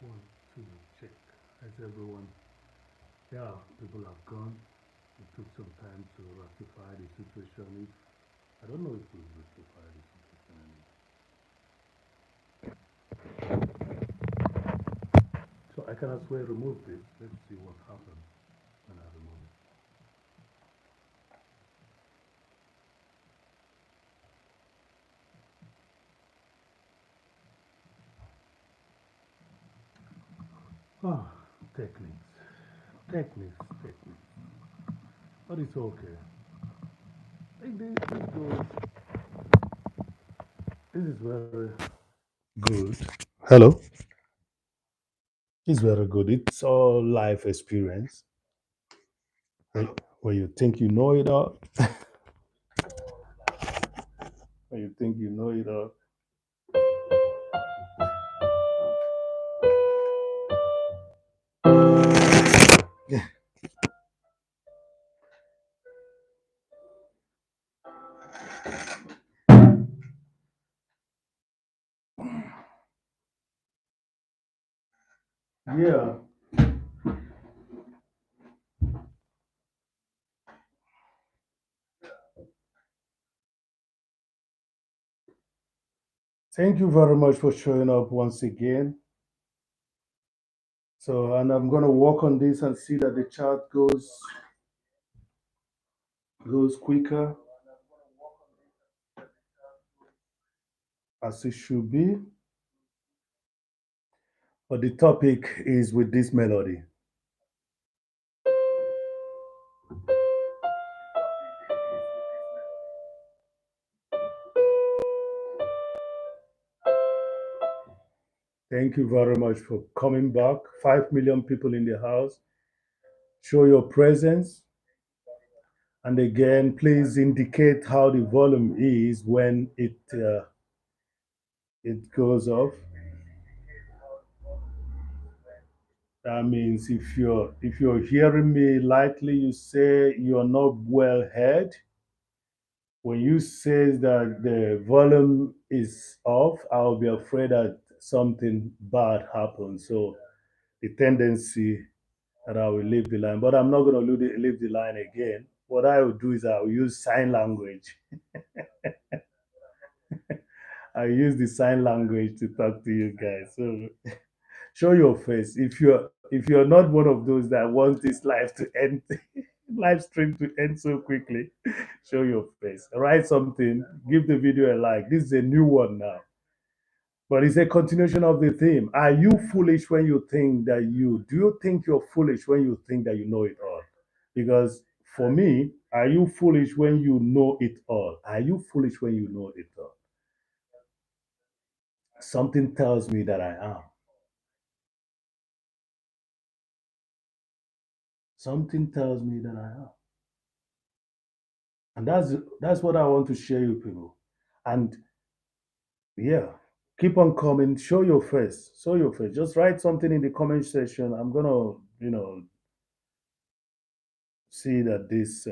One, two, check. As everyone, yeah, people have gone. It took some time to rectify the situation. If I don't know if we rectify the situation. So I can as well remove this. Let's see what happens when I remove it. Ah, techniques, techniques. But it's okay. I think this is very good. Hello. It's very good. It's all life experience. When you think you know it all, when you think you know it all. Yeah. Thank you very much for showing up once again. So, and I'm gonna work on this and see that the chat goes quicker as it should be. But the topic is with this melody. Thank you very much for coming back. 5 million people in the house. Show your presence. And again, please indicate how the volume is when it goes off. That means if you're hearing me lightly, you say you're not well heard. When you say that the volume is off, I'll be afraid that something bad happens. So the tendency that I will leave the line, but I'm not going to leave the line again. What I will do is I will use sign language. I use the sign language to talk to you guys. So show your face. If you're not one of those that wants this live to end, live stream to end so quickly, show your face. Write something. Give the video a like. This is a new one now. But it's a continuation of the theme. Are you foolish when you think that you do you think you're foolish when you think that you know it all? Because for me, are you foolish when you know it all? Are you foolish when you know it all? Something tells me that I am. Something tells me that I am. And that's what I want to share you people. And yeah, keep on coming. Show your face. Show your face. Just write something in the comment section. I'm gonna, see that this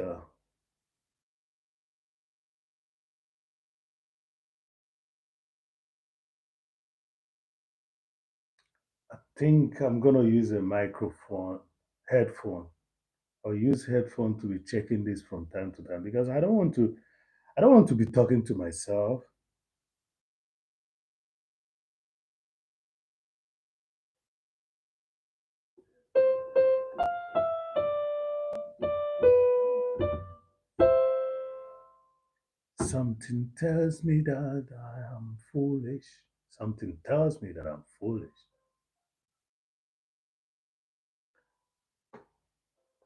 think I'm gonna use a microphone, headphone, or use headphone to be checking this from time to time because I don't want to be talking to myself. Something tells me that I am foolish. Something tells me that I'm foolish.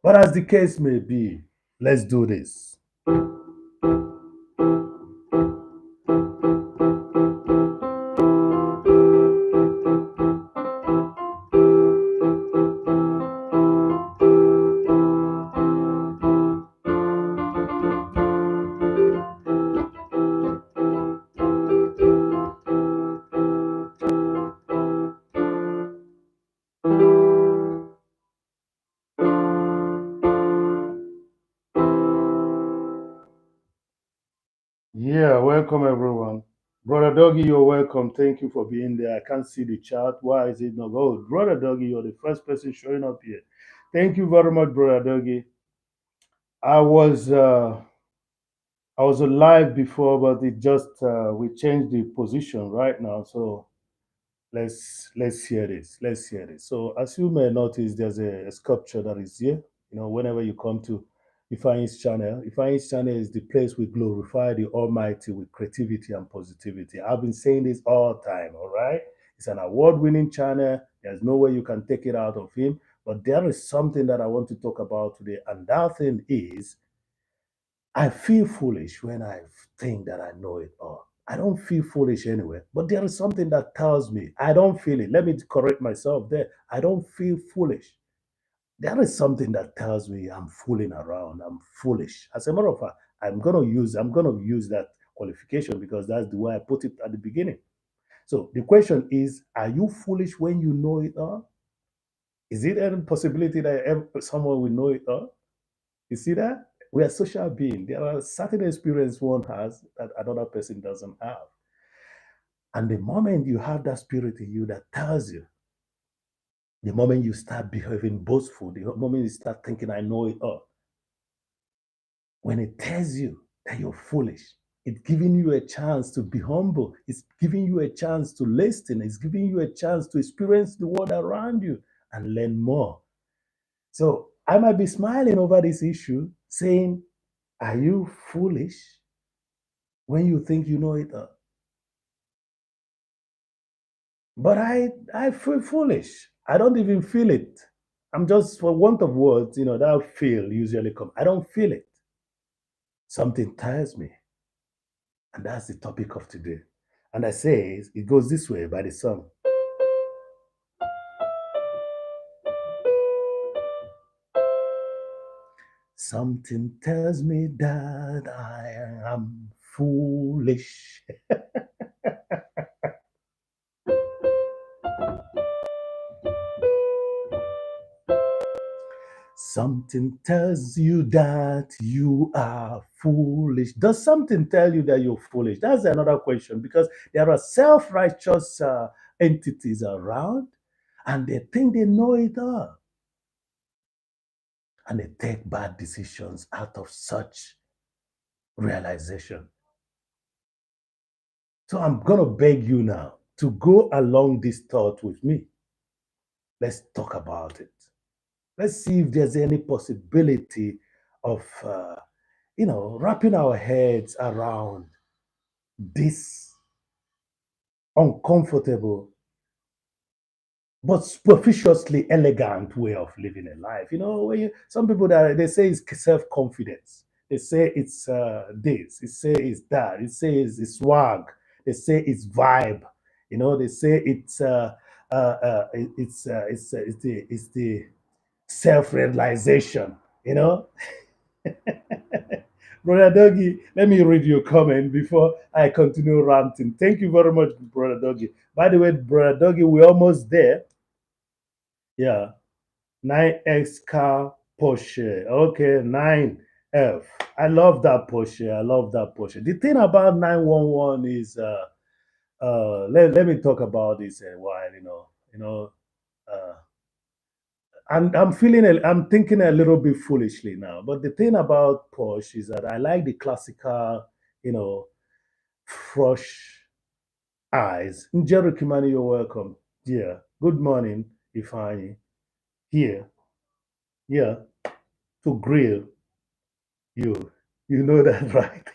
But as the case may be, let's do this. Yeah, welcome everyone. Brother Doggy, you're welcome. Thank you for being there. I can't see the chat. Why is it not? Oh, Brother Doggy, you're the first person showing up here. Thank you very much, Brother Doggy. I was uh, I was alive before, but it just we changed the position right now. So let's hear this. Let's hear this. So as you may notice, there's a sculpture that is here. Whenever you come to Ifeanyickool channel is the place we glorify the Almighty with creativity and positivity. I've been saying this all the time. All right, it's an award-winning channel. There's no way you can take it out of him. But there is something that I want to talk about today, and that thing is I feel foolish when I think that I know it all. I don't feel foolish anyway, but there is something that tells me I don't feel it. Let me correct myself there. I don't feel foolish. There is something that tells me I'm fooling around. I'm foolish. As a matter of fact, I'm gonna use that qualification because that's the way I put it at the beginning. So the question is, are you foolish when you know it all? Is it any possibility that someone will know it all? You see that? We are social beings. There are certain experience one has that another person doesn't have. And the moment you have that spirit in you that tells you, the moment you start behaving boastful, the moment you start thinking, I know it all, when it tells you that you're foolish, it's giving you a chance to be humble. It's giving you a chance to listen. It's giving you a chance to experience the world around you and learn more. So I might be smiling over this issue, saying, are you foolish when you think you know it all? But I feel foolish. I don't even feel it. I'm just, for want of words, that feel usually come. I don't feel it. Something tires me. And that's the topic of today. And I say it goes this way by the song. Something tells me that I am foolish. Something tells you that you are foolish. Does something tell you that you're foolish? That's another question because there are self righteous entities around and they think they know it all and they take bad decisions out of such realization. So I'm going to beg you now to go along this thought with me. Let's talk about it. Let's see if there's any possibility of wrapping our heads around this uncomfortable but superficially elegant way of living a life. Some people that they say it's self-confidence. They say it's this. They say it's that. They say it's swag. They say it's vibe. They say it's the self-realization. You know, Brother Doggy, let me read your comment before I continue ranting. Thank you very much, Brother Doggy. By the way, Brother Doggy, we're almost there. Yeah, 9X car Porsche. Okay, 9F. I love that Porsche. I love that Porsche. The thing about 911 is, let me talk about this a while, uh, I'm thinking a little bit foolishly now. But the thing about Porsche is that I like the classical, you know, fresh eyes. Jerry Kimani, you're welcome. Yeah. Good morning, Ifeanyi. Here, yeah, to grill you. You know that, right?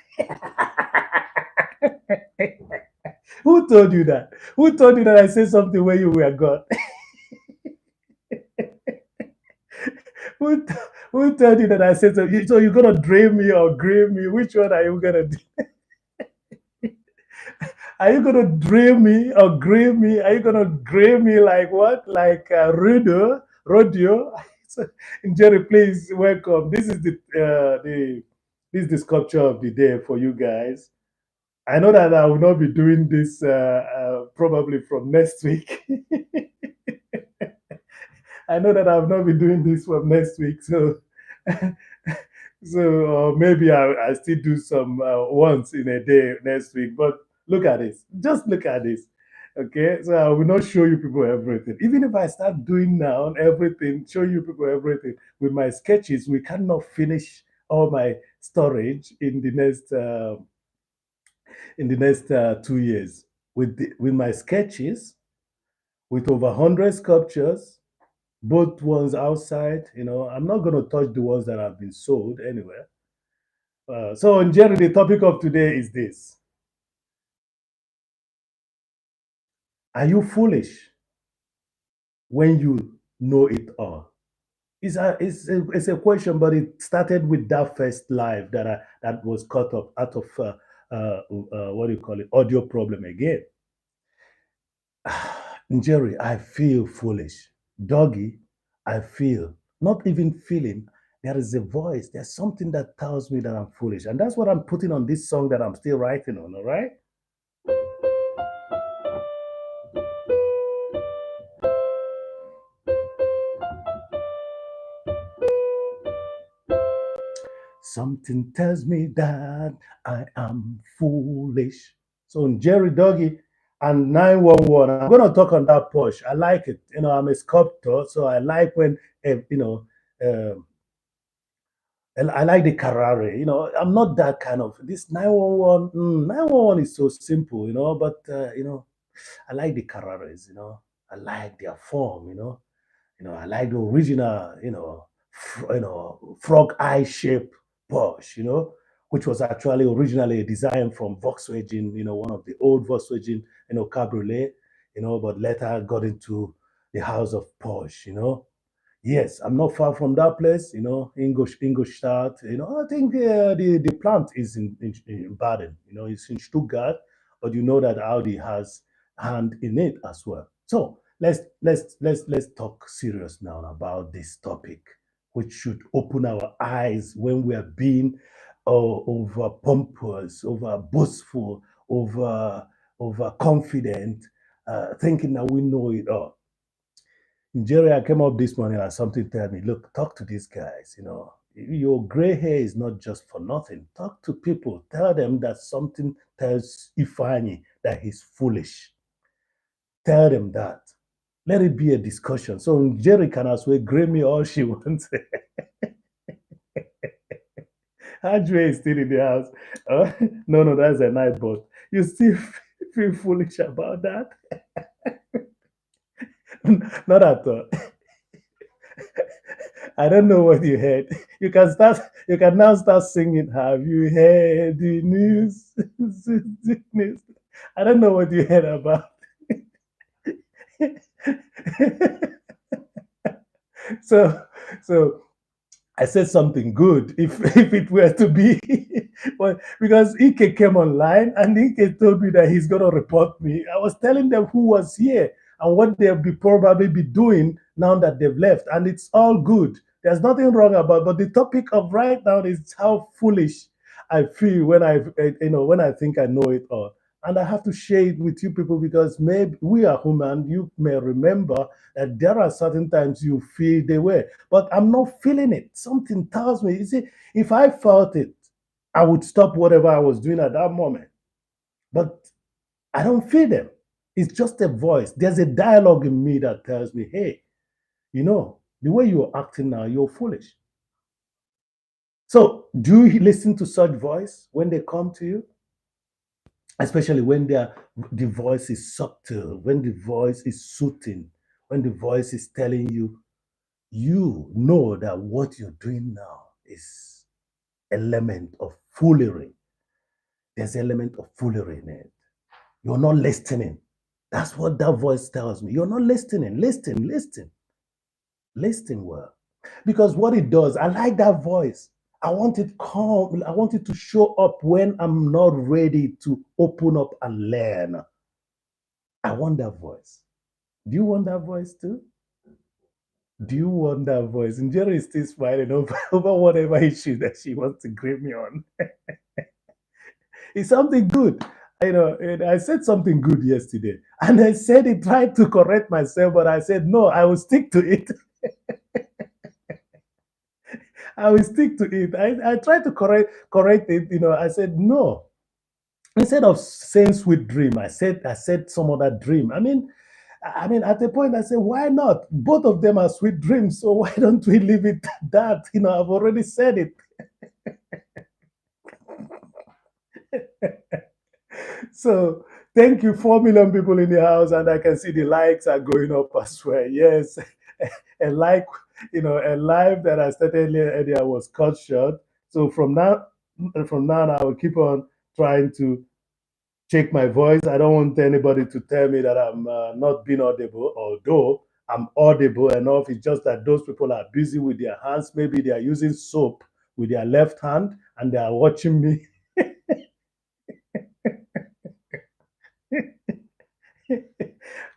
Who told you that? Who told you that I said something when you were gone? who, t- who told you that I said so? So you're gonna drain me or grill me? Which one are you gonna do? Are you gonna drill me or grill me? Are you gonna grill me like what? Like rodeo? So, Jerry, please welcome. This is the sculpture of the day for you guys. I know that I will not be doing this probably from next week. I know that I will not be doing this from next week, so maybe I still do some once in a day next week. But Look at this. Just look at this. Okay, so I will not show you people everything. Even if I start doing now everything, show you people everything with my sketches, we cannot finish all my storage in the next 2 years with my sketches, with over 100 sculptures, both ones outside. I'm not going to touch the ones that have been sold anywhere. So, Jerry, the topic of today is this: are you foolish when you know it all? It's a question, but it started with that first live that was cut up out of what do you call it, audio problem again. Jerry, I feel foolish. Doggy, I feel, not even feeling. There is a voice. There's something that tells me that I'm foolish, and that's what I'm putting on this song that I'm still writing on. All right. Something tells me that I am foolish. So Jerry Doggy and 911. I'm gonna talk on that push. I like it. I'm a sculptor, so I like when uh, I like the Carrare. I'm not that kind of this 911. 911 is so simple, but I like the Carrares. I like their form. I like the original, frog eye shape Porsche, which was actually originally a design from Volkswagen, one of the old Volkswagen, cabriolet, but later got into the house of Porsche. Yes, I'm not far from that place, Ingolstadt. I think the plant is in Baden, it's in Stuttgart, but you know that Audi has hand in it as well. So let's talk serious now about this topic, which should open our eyes when we are being over pompous, over boastful, over confident, thinking that we know it all. Jerry, I came up this morning and something tell me, look, talk to these guys, your gray hair is not just for nothing. Talk to people. Tell them that something tells Ifeanyi that he's foolish. Tell them that. Let it be a discussion. So Jerry can as well gray me all she wants. Andre is still in the house. No, no, that's a night bot. You still feel foolish about that? Not at all. I don't know what you heard. You can start. You can now start singing. Have you heard the news? The news. I don't know what you heard about. so, so I said something good if it were to be, but because Ike came online and Ike told me that he's gonna report me. I was telling them who was here and what they'll be probably be doing now that they've left, and it's all good. There's nothing wrong about. But the topic of right now is how foolish I feel when when I think I know it all. And I have to share it with you people because maybe we are human. You may remember that there are certain times you feel the way, but I'm not feeling it. Something tells me, you see, if I felt it, I would stop whatever I was doing at that moment. But I don't feel them. It's just a voice. There's a dialogue in me that tells me, hey, the way you're acting now, you're foolish. So, do you listen to such voice when they come to you? Especially when the voice is subtle, when the voice is soothing, when the voice is telling you, you know that what you're doing now is element of foolery. There's element of foolery in it. You're not listening. That's what that voice tells me. You're not listening. Listen well. Because what it does, I like that voice. I want it calm. I want it to show up when I'm not ready to open up and learn. I want that voice. Do you want that voice too? Do you want that voice? And Jerry is still smiling over whatever issue that she wants to grip me on. It's something good. And I said something good yesterday. And I said it, tried to correct myself, but I said, no, I will stick to it. I will stick to it. I tried to correct it. I said, no. instead of saying sweet dream, I said some other dream. I mean, at the point I said, why not? Both of them are sweet dreams, so why don't we leave it at that? I've already said it. So thank you, 4 million people in the house, and I can see the likes are going up as well. Yes, a like, a live that I started earlier was cut short. So from now on, I will keep on trying to check my voice. I don't want anybody to tell me that I'm not being audible, although I'm audible enough. It's just that those people are busy with their hands. Maybe they are using soap with their left hand and they are watching me.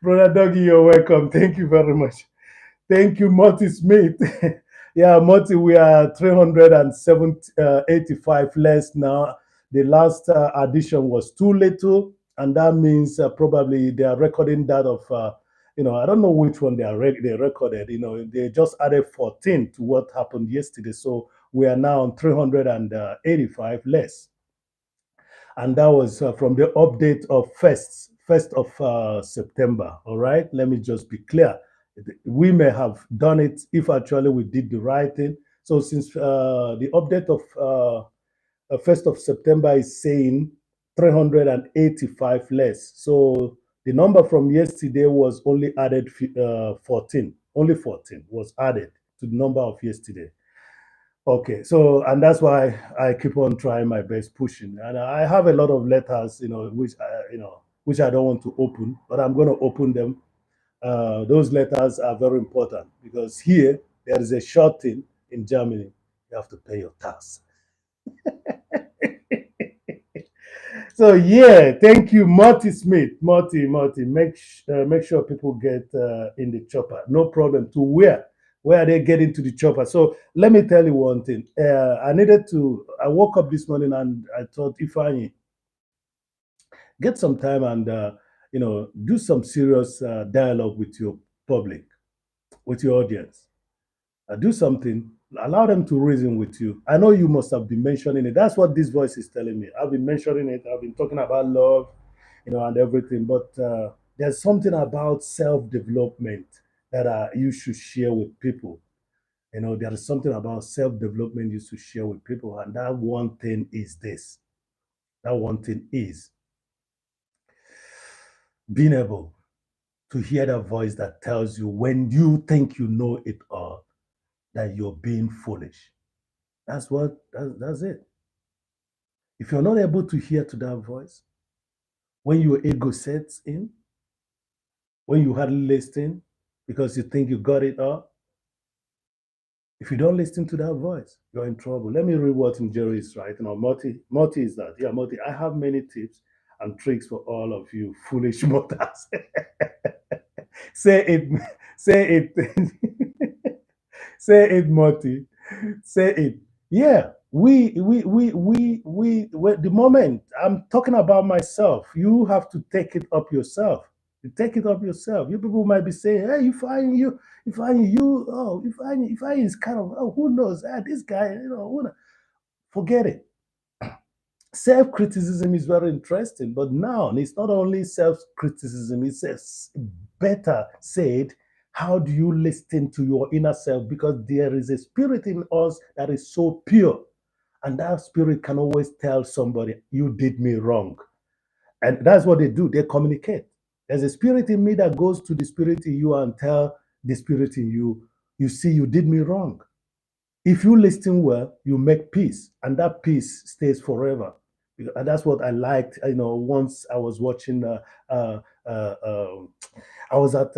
Brother Doggy, you're welcome. Thank you very much. Thank you, Morty Smith. Yeah, Morty, we are 385 less now. The last addition was too little, and that means probably they are recording that of, I don't know which one they recorded. They just added 14 to what happened yesterday. So we are now on 385 less. And that was from the update of first of September. All right, let me just be clear. We may have done it if actually we did the right thing. So since the update of 1st of September is saying 385 less, so the number from yesterday was only added 14. Only 14 was added to the number of yesterday. Okay, so and that's why I keep on trying my best pushing, and I have a lot of letters, which I don't want to open, but I'm going to open them. Those letters are very important because here there is a short thing in Germany. You have to pay your tax. So yeah, thank you, Marty Smith. Marty, make sure people get in the chopper. No problem. To where? Where are they getting to the chopper? So let me tell you one thing. I woke up this morning and I thought, Ifeanyi, get some time and do some serious dialogue with your public, with your audience. Do something, allow them to reason with you. I know you must have been mentioning it. That's what this voice is telling me. I've been mentioning it. I've been talking about love, and everything. But there's something about self-development that you should share with people. There is something about self-development you should share with people, and that one thing is this. That one thing is being able to hear that voice that tells you when you think you know it all, that you're being foolish. That's it. If you're not able to hear to that voice, when your ego sets in, when you hardly listen because you think you got it all, if you don't listen to that voice, you're in trouble. Let me read what Jerry is right now. Morty is that. Yeah, Morty, I have many tips and tricks for all of you foolish mortals. Say it, say it, say it, Morty. Say it. Yeah, the moment I'm talking about myself, you have to take it up yourself. You take it up yourself. You people might be saying, "Hey, if I is kind of, oh, who knows? This guy, forget it." Self-criticism is very interesting, but now it's not only self-criticism, it's better said, how do you listen to your inner self? Because there is a spirit in us that is so pure, and that spirit can always tell somebody, you did me wrong. And that's what they do. They communicate. There's a spirit in me that goes to the spirit in you and tell the spirit in you, you see, you did me wrong. If you listen well, you make peace, and that peace stays forever. And that's what I liked. Once I was watching, uh, uh, um, I was at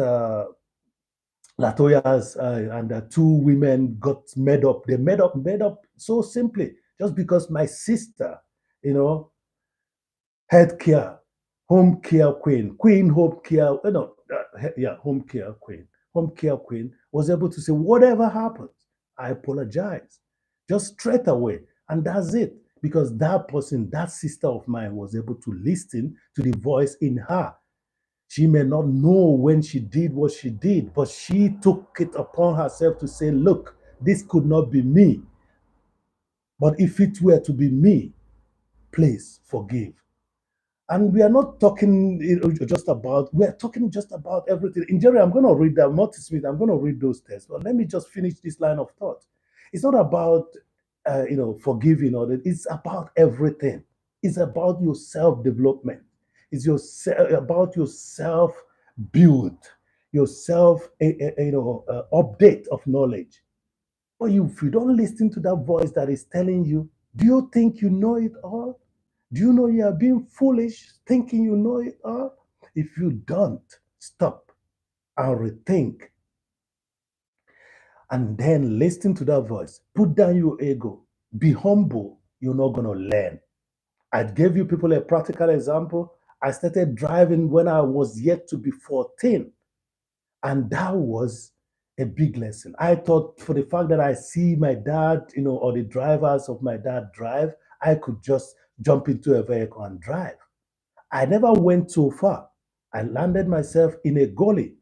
Latoya's, and two women got made up. They made up so simply, just because my sister, you know, health care, home care queen home care, home care queen was able to say, whatever happens, I apologize, just straight away. And that's it. Because that person, that sister of mine, was able to listen to the voice in her. She may not know when she did what she did, but she took it upon herself to say, look, this could not be me. But if it were to be me, please forgive. And we are not talking just about, we are talking just about everything. In Jerry, I'm going to read that, Marty Smith, I'm going to read those texts. But let me just finish this line of thought. It's not about, forgiving or that. It's about everything. It's about your self development. It's about your self build, your self, update of knowledge. But if you don't listen to that voice that is telling you, do you think you know it all? Do you know you are being foolish thinking you know it all? If you don't, stop and rethink and then listen to that voice. Put down your ego. Be humble. You're not going to learn. I gave you people a practical example. I started driving when I was yet to be 14. And that was a big lesson. I thought for the fact that I see my dad, or the drivers of my dad drive, I could just jump into a vehicle and drive. I never went so far. I landed myself in a gully.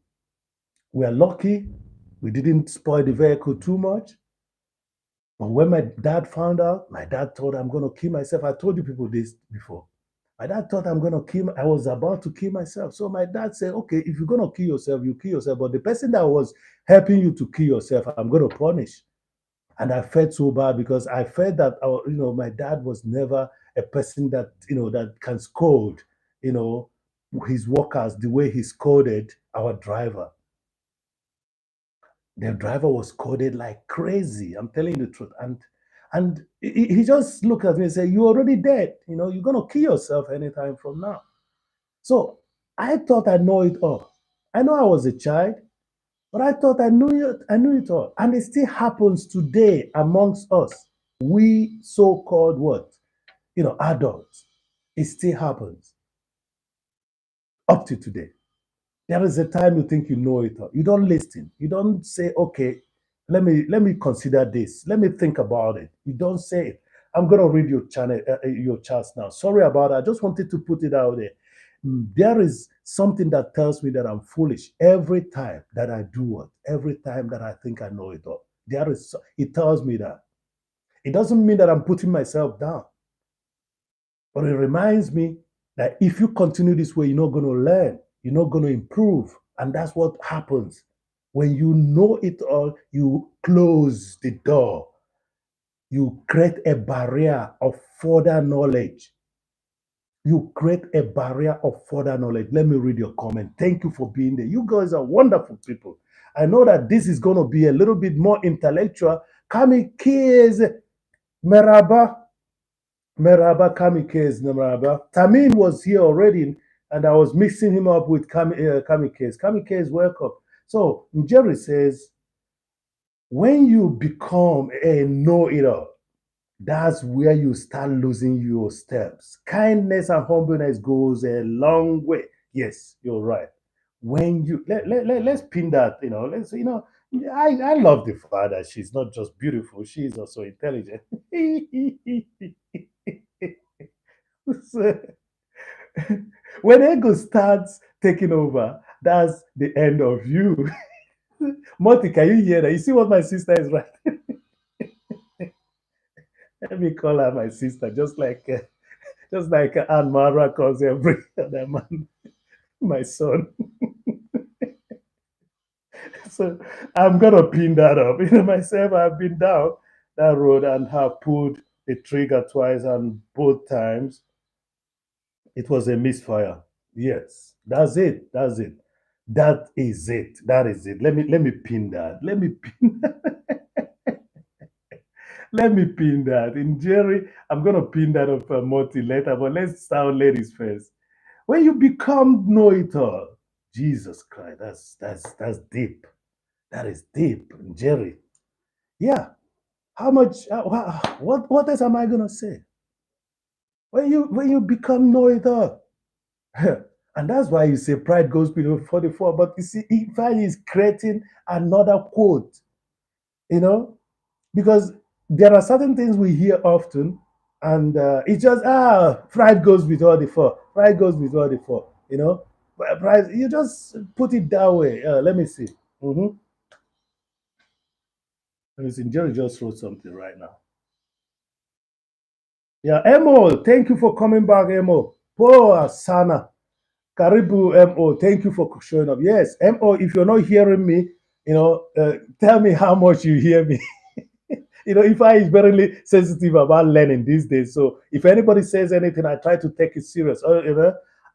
We are lucky we didn't spoil the vehicle too much. But when my dad found out, my dad thought I'm going to kill myself. I told you people this before. My dad thought I'm going to kill, I was about to kill myself. So my dad said, okay, if you're going to kill yourself, you kill yourself. But the person that was helping you to kill yourself, I'm going to punish. And I felt so bad because I felt that, my dad was never a person that, that can scold, you know, his workers the way he scolded our driver. The driver was scolded like crazy. I'm telling you the truth. And he just looked at me and said, "You're already dead. You're gonna kill yourself anytime from now." So I thought I know it all. I know I was a child, but I thought I knew it. I knew it all, and it still happens today amongst us. We so-called what? Adults. It still happens up to today. There is a time you think you know it all. You don't listen. You don't say, okay, let me consider this. Let me think about it. You don't say it. I'm gonna read your channel, your charts now. Sorry about that. I just wanted to put it out there. There is something that tells me that I'm foolish every time that I do what, every time that I think I know it all. It tells me that. It doesn't mean that I'm putting myself down, but it reminds me that if you continue this way, you're not going to learn, you're not going to improve. And that's what happens. When you know it all, you close the door. You create a barrier of further knowledge. You create a barrier of further knowledge. Let me read your comment. Thank you for being there. You guys are wonderful people. I know that this is going to be a little bit more intellectual. Kami kids, meraba. Meraba Kamikaze Meraba. Tamin was here already, and I was mixing him up with Kamikaze. Kamikaze, welcome. So Jerry says, when you become a know-it-all, that's where you start losing your steps. Kindness and humbleness goes a long way. Yes, you're right. When you let's pin that, I love the father. She's not just beautiful, she's also intelligent. So, when ego starts taking over, that's the end of you. Monty, can you hear that? You see what my sister is right? Let me call her my sister, just like Aunt Mara calls every other man my son. So I'm gonna pin that up. Myself, I've been down that road and have pulled the trigger twice, and both times it was a misfire. Yes, that's it. That's it. That is it. That is it. Let me pin that. Let me pin that. In Jerry, I'm gonna pin that up for multi later, but let's start ladies first. When you become know it all, Jesus Christ, that's deep. That is deep, Jerry. Yeah. How much? What else am I gonna say? When you become know it all, and that's why you say pride goes below 44. But you see, Ifeanyi is creating another quote. You know, because there are certain things we hear often, and it's just pride goes with all the four. Pride goes with all the four. Pride. You just put it that way. Let me see. Let me see. Jerry just wrote something right now. Yeah, Emo. Thank you for coming back, Emo. Poor Sana. Karibu MO. Thank you for showing up. Yes, MO, if you're not hearing me, tell me how much you hear me. Ifa is very sensitive about learning these days. So if anybody says anything, I try to take it serious.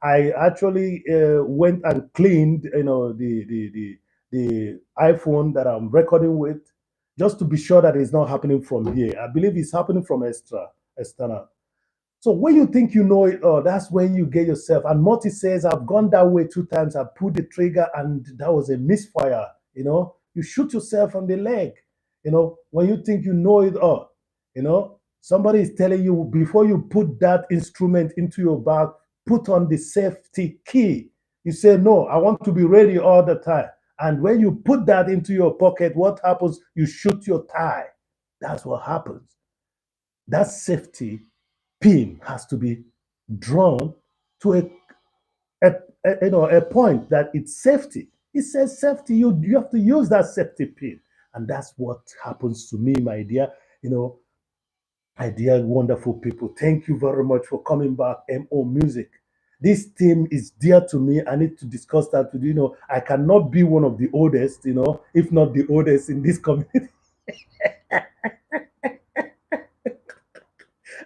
I actually went and cleaned, the iPhone that I'm recording with, just to be sure that it's not happening from here. I believe it's happening from external. So when you think you know it all, that's when you get yourself. And Morty says, I've gone that way 2 times. I pulled the trigger and that was a misfire. You shoot yourself on the leg. When you think you know it all, somebody is telling you before you put that instrument into your bag, put on the safety key. You say, no, I want to be ready all the time. And when you put that into your pocket, what happens? You shoot your tie. That's what happens. That safety pin has to be drawn to a point that it's safety. It says safety. You have to use that safety pin, and that's what happens to me, my dear. My dear wonderful people. Thank you very much for coming back. Mo Music. This theme is dear to me. I need to discuss that with you. I cannot be one of the oldest. If not the oldest in this community.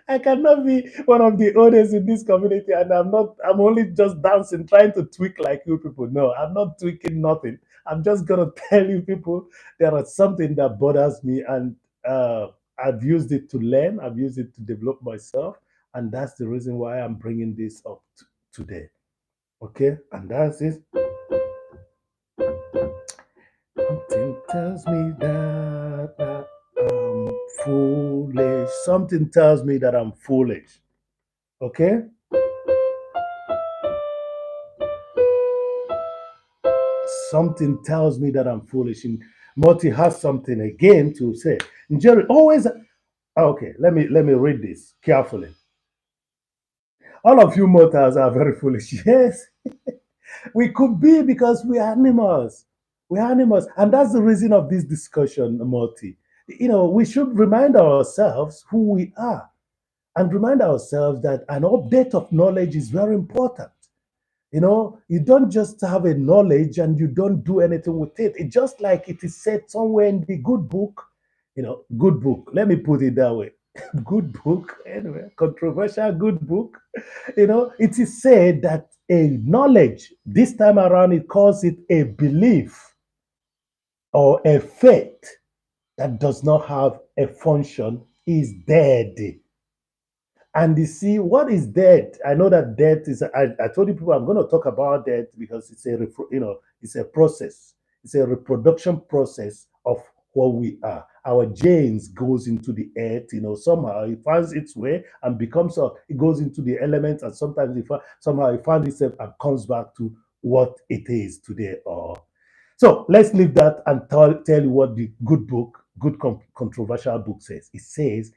I cannot be one of the oldest in this community, and I'm not. I'm only just dancing, trying to tweak like you people. No, I'm not tweaking nothing. I'm just gonna tell you people there is something that bothers me, and I've used it to learn. I've used it to develop myself, and that's the reason why I'm bringing this up today. Okay, and that's it. Something tells me that I'm foolish. Something tells me that I'm foolish. Okay? Something tells me that I'm foolish. And Morty has something again to say. And Jerry always okay, let me read this carefully. All of you mortals are very foolish. Yes, we could be because we are animals. We are animals. And that's the reason of this discussion, Morty. We should remind ourselves who we are and remind ourselves that an update of knowledge is very important. You don't just have a knowledge and you don't do anything with it. It's just like it is said somewhere in the good book, good book. Let me put it that way. Good book, anyway, controversial good book. It is said that a knowledge, this time around, it calls it a belief or a faith that does not have a function is dead. And you see, what is death? I know that death is. I told you people I'm going to talk about death because it's a process. It's a reproduction process of what we are. Our genes goes into the earth. Somehow it finds its way and becomes. It goes into the elements, and sometimes somehow it finds itself and comes back to what it is today. Or so let's leave that and tell you what the good book, good controversial book says. It says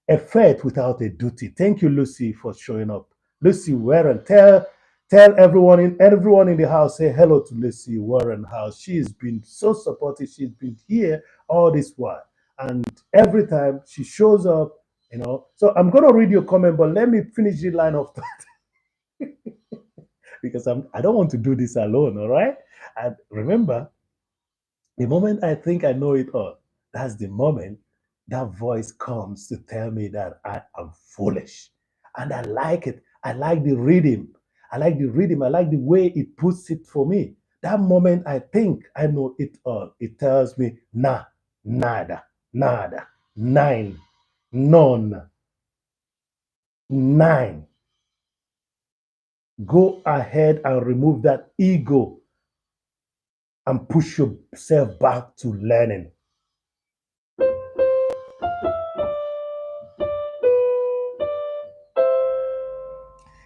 a faith without a duty. Thank you, Lucy, for showing up. Lucy Warren, tell everyone in the house, say hello to Lucy Warren house. She has been so supportive. She's been here all this while. And every time she shows up, So I'm gonna read your comment, but let me finish the line of thought because I don't want to do this alone, all right? And remember, the moment I think I know it all, that's the moment that voice comes to tell me that I am foolish. And I like it. I like the rhythm. I like the rhythm. I like the way it puts it for me. That moment I think I know it all, it tells me, nah, nada, nada, nine, none, nine. Go ahead and remove that ego and push yourself back to learning.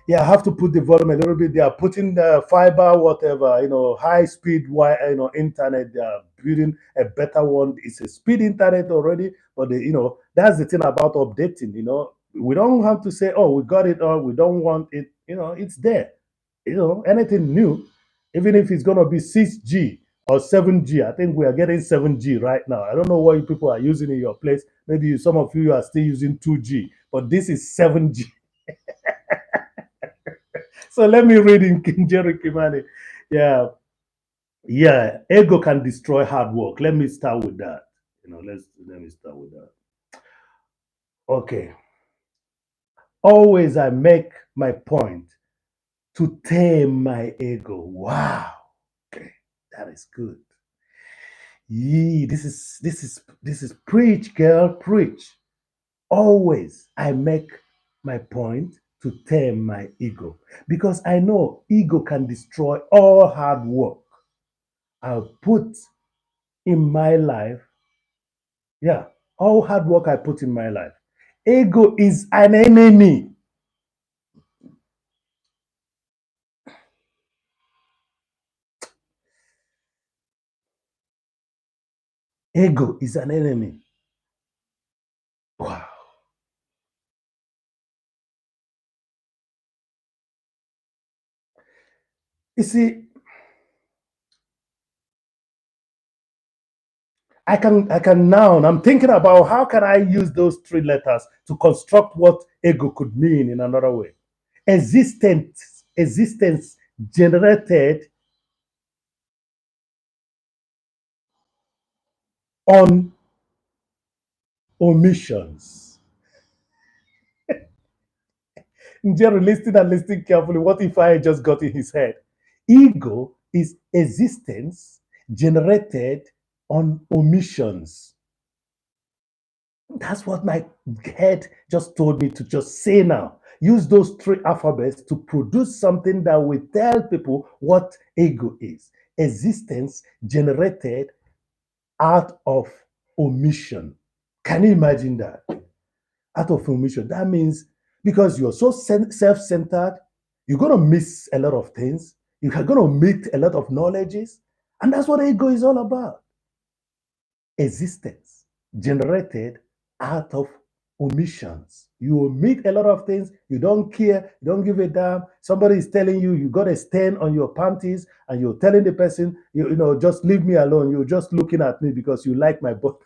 Yeah, I have to put the volume a little bit. They are putting the fiber, whatever, high speed wire, internet. They are building a better one. It's a speed internet already, but that's the thing about updating. We don't have to say, oh, we got it, or we don't want it. It's there. Anything new, even if it's gonna be 6G or 7G. I think we are getting 7G right now. I don't know what you people are using in your place. Maybe some of you are still using 2G, but this is 7G. So let me read in King Jerry Kimani. Yeah, yeah. Ego can destroy hard work. Let me start with that. Let me start with that. Okay. Always I make my point to tame my ego. Wow. Okay. That is good. Yee, this is preach, girl, preach. Always I make my point to tame my ego because I know ego can destroy all hard work I'll put in my life. Yeah, all hard work I put in my life. Ego is an enemy. Ego is an enemy. Wow. You see, I can now, and I'm thinking about how can I use those three letters to construct what ego could mean in another way. Existence generated on omissions. Jerry, listening and listening carefully, what if I just got in his head? Ego is existence generated on omissions. That's what my head just told me to just say now. Use those three alphabets to produce something that will tell people what ego is. Existence generated out of omission. Can you imagine that? Out of omission. That means because you're so self centered, you're going to miss a lot of things. You're going to meet a lot of knowledges. And that's what ego is all about. Existence generated out of omissions. You omit a lot of things. You don't care. You don't give a damn. Somebody is telling you you got a stain on your panties, and you're telling the person, just leave me alone. You're just looking at me because you like my butt.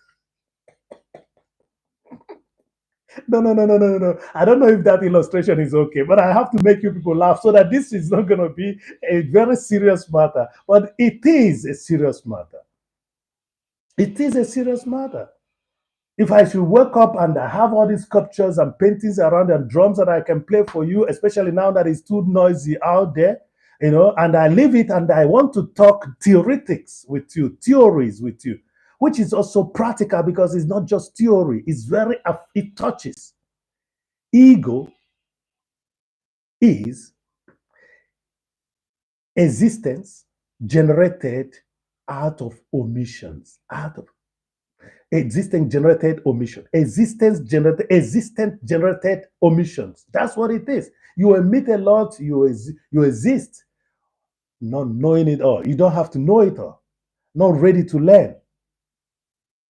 No, no, no, no, no, no, no. I don't know if that illustration is okay, but I have to make you people laugh so that this is not going to be a very serious matter. But it is a serious matter. It is a serious matter. If I should wake up and I have all these sculptures and paintings around and drums that I can play for you, especially now that it's too noisy out there, and I leave it and I want to talk theoretics with you, theories with you, which is also practical because it's not just theory, it touches. Ego is existence generated out of omissions, out of existence generated omission. Existence generated omissions. That's what it is. You emit a lot, you exist, not knowing it all. You don't have to know it all, not ready to learn.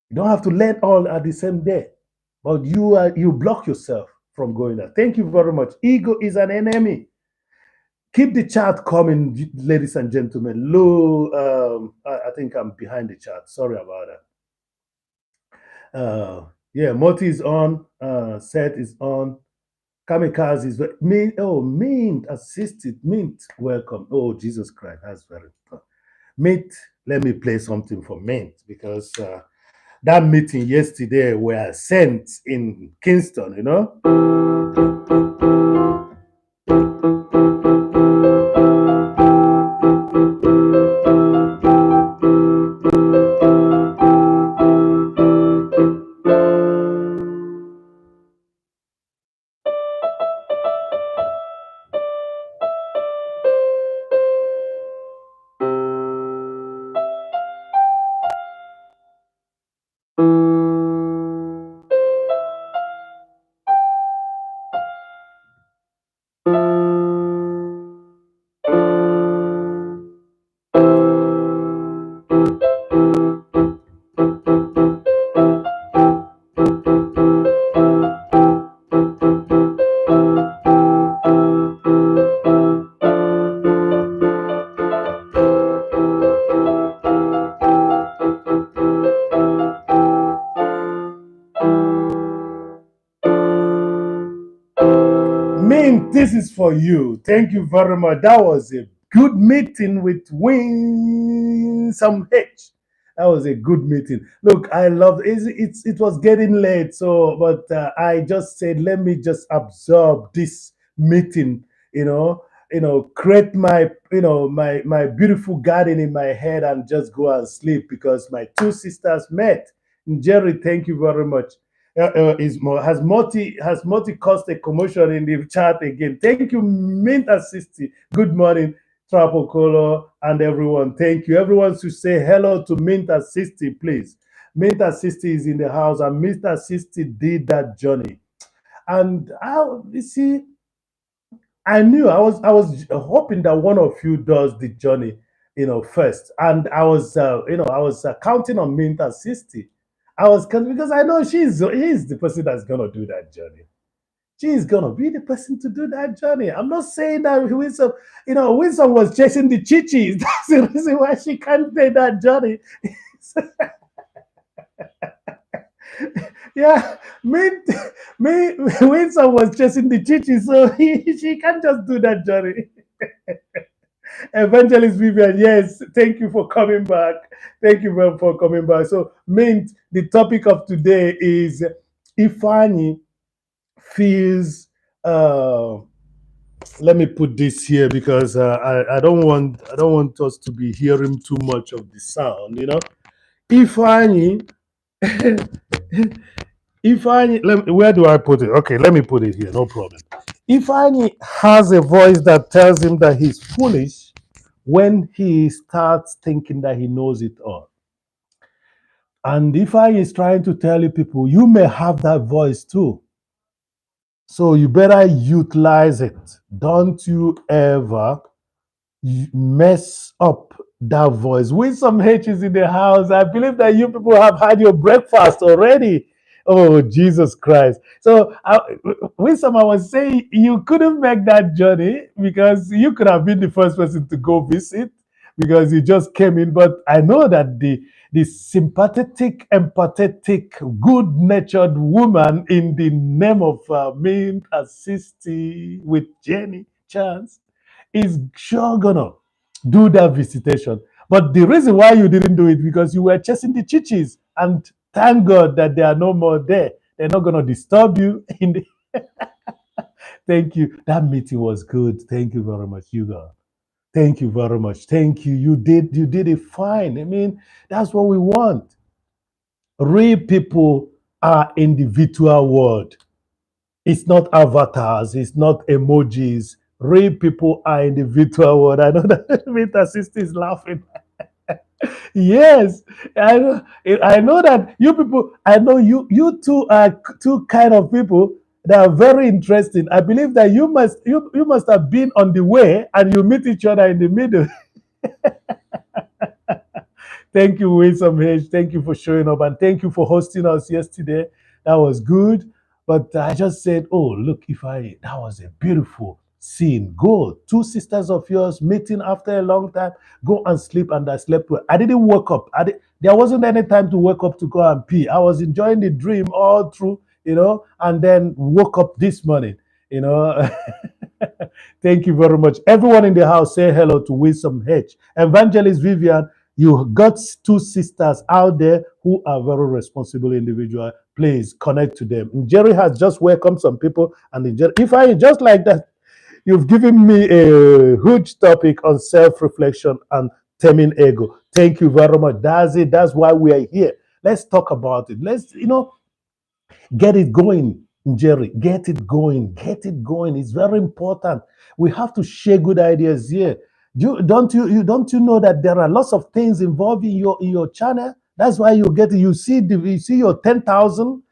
You don't have to learn all at the same day. But you block yourself from going there. Thank you very much. Ego is an enemy. Keep the chat coming, ladies and gentlemen. Lou, I think I'm behind the chat. Sorry about that. Yeah, Moti is on. Seth is on. Kamikaze is Mint. Oh, Mint assisted. Mint, welcome. Oh, Jesus Christ, that's very fun. Mint, let me play something for Mint because that meeting yesterday were sent in Kingston, Mint, this is for you. Thank you very much. That was a good meeting with Win some H. That was a good meeting. Look, I love it was getting late, so but I just said let me just absorb this meeting, you know, create my my beautiful garden in my head and just go and sleep because my two sisters met. Jerry, thank you very much. Has Moti caused a commotion in the chat again? Thank you, Mint Assisty. Good morning, Trapocolo and everyone. Thank you. Everyone should say hello to Mint Assisty, please. Mint Assisty is in the house, and Mr. Assisty did that journey. And you see, I was hoping that one of you does the journey, first. And I was counting on Minta 60. Because I know he's the person that's gonna do that journey. She's gonna be the person to do that journey. I'm not saying that Winsome was chasing the chichis. That's the reason why she can't take that journey. Yeah, me, Winsome was chasing the chichis, so she can't just do that journey. Evangelist Vivian, yes, thank you for coming back. Thank you very for coming back. So, Mint, the topic of today is Ifani feels. Let me put this here because I don't want us to be hearing too much of the sound. Ifani, where do I put it? Okay, let me put it here. No problem. Ifani has a voice that tells him that he's foolish when he starts thinking that he knows it all. And Ifani is trying to tell you people, you may have that voice too. So you better utilize it. Don't you ever mess up that voice. With some H's in the house, I believe that you people have had your breakfast already. Oh, Jesus Christ. So, with some, I was saying you couldn't make that journey because you could have been the first person to go visit because you just came in. But I know that the sympathetic, empathetic, good natured woman in the name of Mint Assisty with Jenny Chance is sure gonna do that visitation. But the reason why you didn't do it because you were chasing the chichis, and thank God that they are no more there. They're not gonna disturb you. Thank you. That meeting was good. Thank you very much, you guys. Thank you very much. Thank you. You did it fine. I mean, that's what we want. Real people are in the virtual world. It's not avatars, it's not emojis. Real people are in the virtual world. I know that Meta Sister is laughing. Yes, I know. I know that you people. I know you two are two kind of people that are very interesting. I believe that you must have been on the way and you meet each other in the middle. Thank you, Winsome H. Thank you for showing up and thank you for hosting us yesterday. That was good. But I just said, oh, look, if that was a beautiful scene. Go. Two sisters of yours meeting after a long time. Go and sleep. And I slept well. I didn't wake up. There wasn't any time to wake up to go and pee. I was enjoying the dream all through, and then woke up this morning, you know. Thank you very much. Everyone in the house, say hello to Wisdom H. Evangelist Vivian, you got two sisters out there who are very responsible individuals. Please connect to them. Jerry has just welcomed some people, and if I just like that, you've given me a huge topic on self-reflection and taming ego. Thank you very much. That's it. That's why we are here. Let's talk about it. Let's, get it going, Jerry. Get it going. Get it going. It's very important. We have to share good ideas here. Don't you know that there are lots of things involved in your channel? That's why you see your 10,000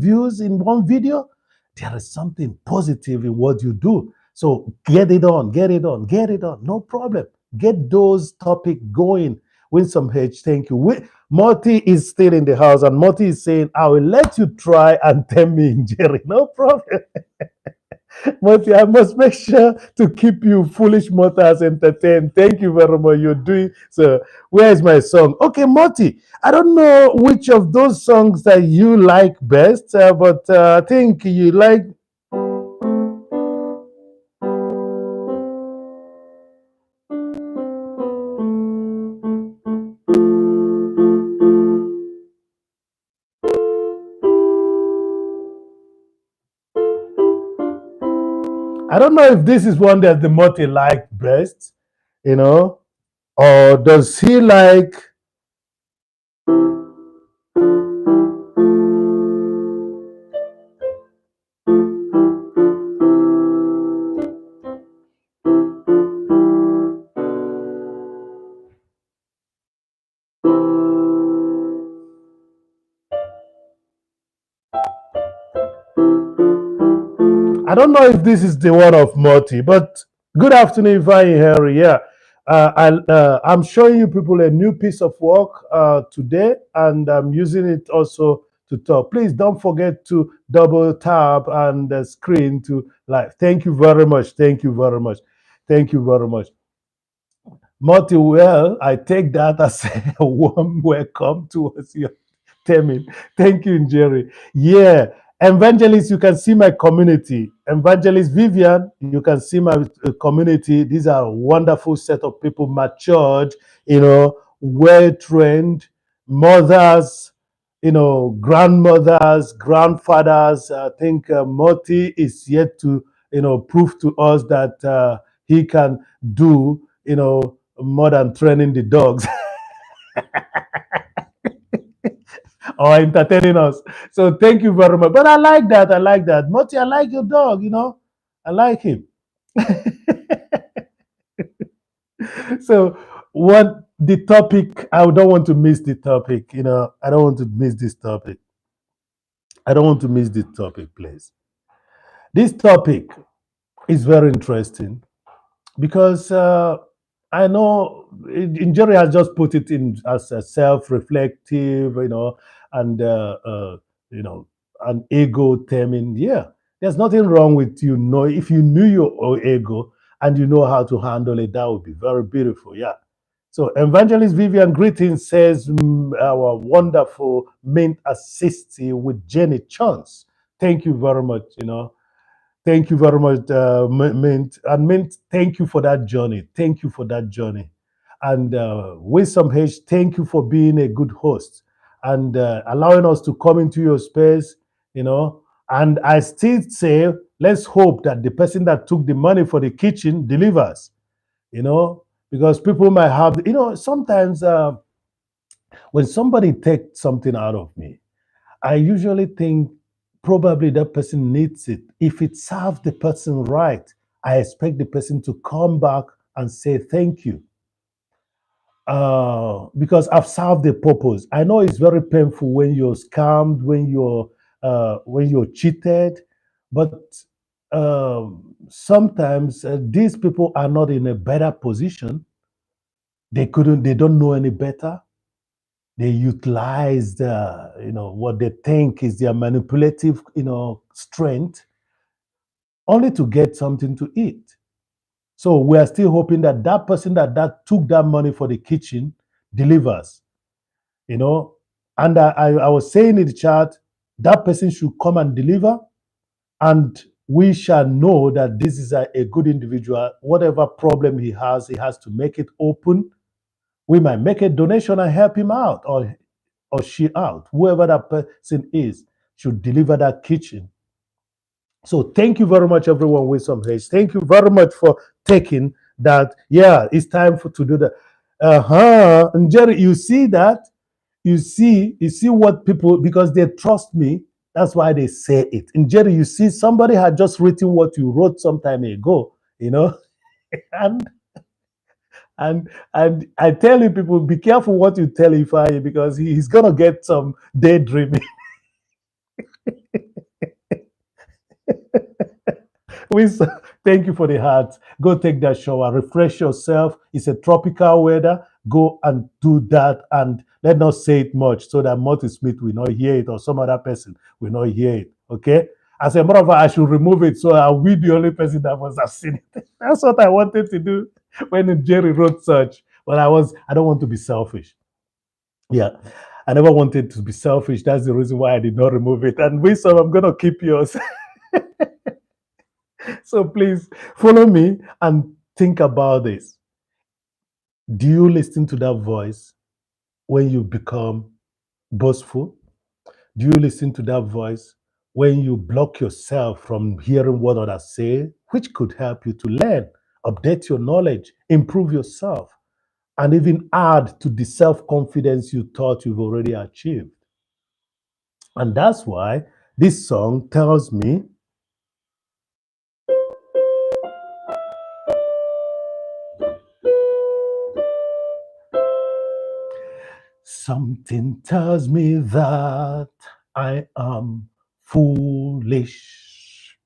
views in one video. There is something positive in what you do. So get it on, get it on, get it on. No problem. Get those topic going. Win some H. Thank you. Morty is still in the house, and Morty is saying, I will let you try and tell me, Jerry. No problem. Morty, I must make sure to keep you foolish mortals entertained. Thank you very much. You're doing so. Where is my song? Okay, Morty. I don't know which of those songs that you like best, but I think you like. I don't know if this is one that the multi liked best, you know, or does he like? I don't know if this is the one of Morty, but good afternoon, Ifeanyi Harry. Yeah, I'm showing you people a new piece of work today, and I'm using it also to talk. Please don't forget to double tap on the screen to like. Thank you very much. Thank you very much. Thank you very much. Morty, well, I take that as a warm welcome towards your Temin. Thank you, Jerry. Yeah, Evangelist, you can see my community. Evangelist Vivian, you can see my community. These are a wonderful set of people, matured, well trained, mothers, grandmothers, grandfathers. I think Moti is yet to, prove to us that he can do, more than training the dogs. Or entertaining us. So thank you very much. But I like that. I like that. Moti, I like your dog, I like him. So what the topic, I don't want to miss the topic, I don't want to miss this topic. I don't want to miss this topic, please. This topic is very interesting because I know Jerry has just put it in as a self-reflective, and you know, an ego terming. Yeah, there's nothing wrong with if you knew your own ego and you know how to handle it, that would be very beautiful. Yeah. So Evangelist Vivian Greetings says our wonderful mint assistee with Jenny Chance. Thank you very much. Thank you very much, Mint. And Mint, thank you for that journey. Thank you for that journey. And Wisdom H, thank you for being a good host and allowing us to come into your space, And I still say, let's hope that the person that took the money for the kitchen delivers, because people might have, sometimes when somebody takes something out of me, I usually think probably that person needs it. If it serves the person right, I expect the person to come back and say thank you. Because I've served the purpose. I know it's very painful when you're scammed, when you're cheated, but sometimes these people are not in a better position. They don't know any better. They utilize what they think is their manipulative strength only to get something to eat. So we are still hoping that that person that took that money for the kitchen delivers, you know and I was saying in the chat, that person should come and deliver, and we shall know that this is a good individual. Whatever problem he has to make it open. We might make a donation and help him out, or she out. Whoever that person is should deliver that kitchen. So thank you very much, everyone with some haste. Thank you very much for taking that. Yeah, it's time to do that. And Jerry, you see that? You see what people, because they trust me, that's why they say it. And Jerry, you see, somebody had just written what you wrote some time ago, and and I tell you, people, be careful what you tell Ifeanyi, because he's gonna get some daydreaming. Please, thank you for the heart. Go take that shower, refresh yourself. It's a tropical weather. Go and do that, and let not say it much so that Marty Smith will not hear it, or some other person will not hear it. Okay? As a matter of fact, I should remove it so I'll be the only person that must have seen it. That's what I wanted to do when Jerry wrote such. But I don't want to be selfish. Yeah. I never wanted to be selfish. That's the reason why I did not remove it. And Wisdom, I'm gonna keep yours. So please follow me and think about this. Do you listen to that voice when you become boastful? Do you listen to that voice when you block yourself from hearing what others say, which could help you to learn, update your knowledge, improve yourself, and even add to the self confidence you thought you've already achieved. And that's why this song tells me something tells me that I am foolish.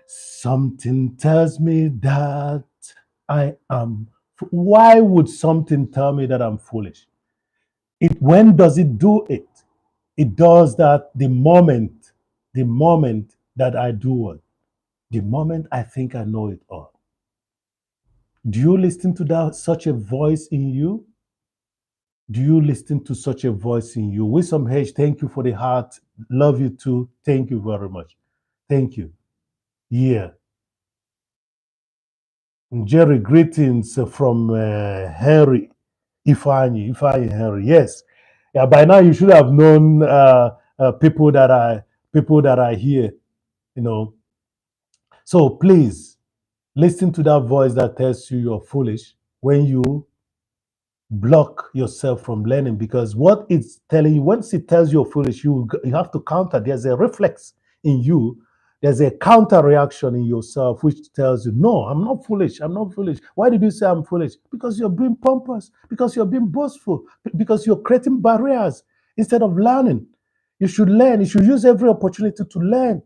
Something tells me that I am. Why would something tell me that I'm foolish? When does it do it? It does that the moment that I do it, the moment I think I know it all. Do you listen to that such a voice in you? Do you listen to such a voice in you? With some H, thank you for the heart. Love you too. Thank you very much. Thank you. Yeah. Jerry, greetings from Harry, Ifeanyi, Harry. Yes. Yeah, by now you should have known people that are here, you know. So please listen to that voice that tells you you're foolish when you block yourself from learning, because what it's telling you, once it tells you you're foolish, you have to counter. There's a reflex in you. There's a counter reaction in yourself which tells you, no, I'm not foolish. I'm not foolish. Why did you say I'm foolish? Because you're being pompous, because you're being boastful, because you're creating barriers instead of learning. You should learn. You should use every opportunity to learn.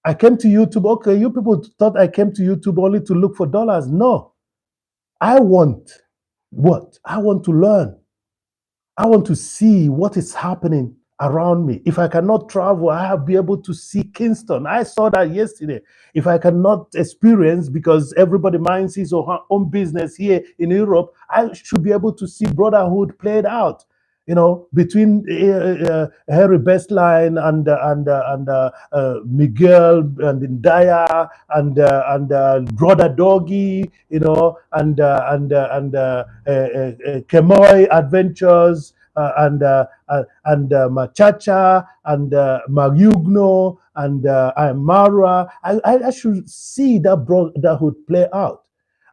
I came to YouTube. Okay, you people thought I came to YouTube only to look for dollars. No, I want what? I want to learn. I want to see what is happening around me. If I cannot travel, I have be able to see Kingston. I saw that yesterday. If I cannot experience, because everybody minds his or her own business here in Europe, I should be able to see brotherhood played out. Between Harry Bestline and Miguel and Ndaya and brother Doggy, and Kemoy Adventures, and Machacha and Magyugno and Mara. I should see that brotherhood play out.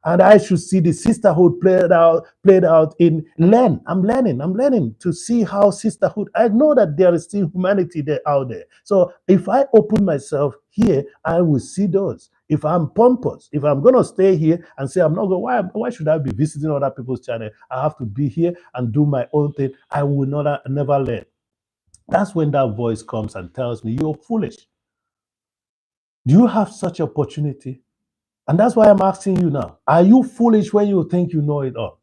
And I should see the sisterhood played out in learn. I'm learning to see how sisterhood. I know that there is still humanity there out there. So if I open myself here, I will see those. If I'm pompous, if I'm gonna stay here and say I'm not going, why should I be visiting other people's channel? I have to be here and do my own thing. I will not never learn. That's when that voice comes and tells me you're foolish. Do you have such opportunity? And that's why I'm asking you now. Are you foolish when you think you know it all?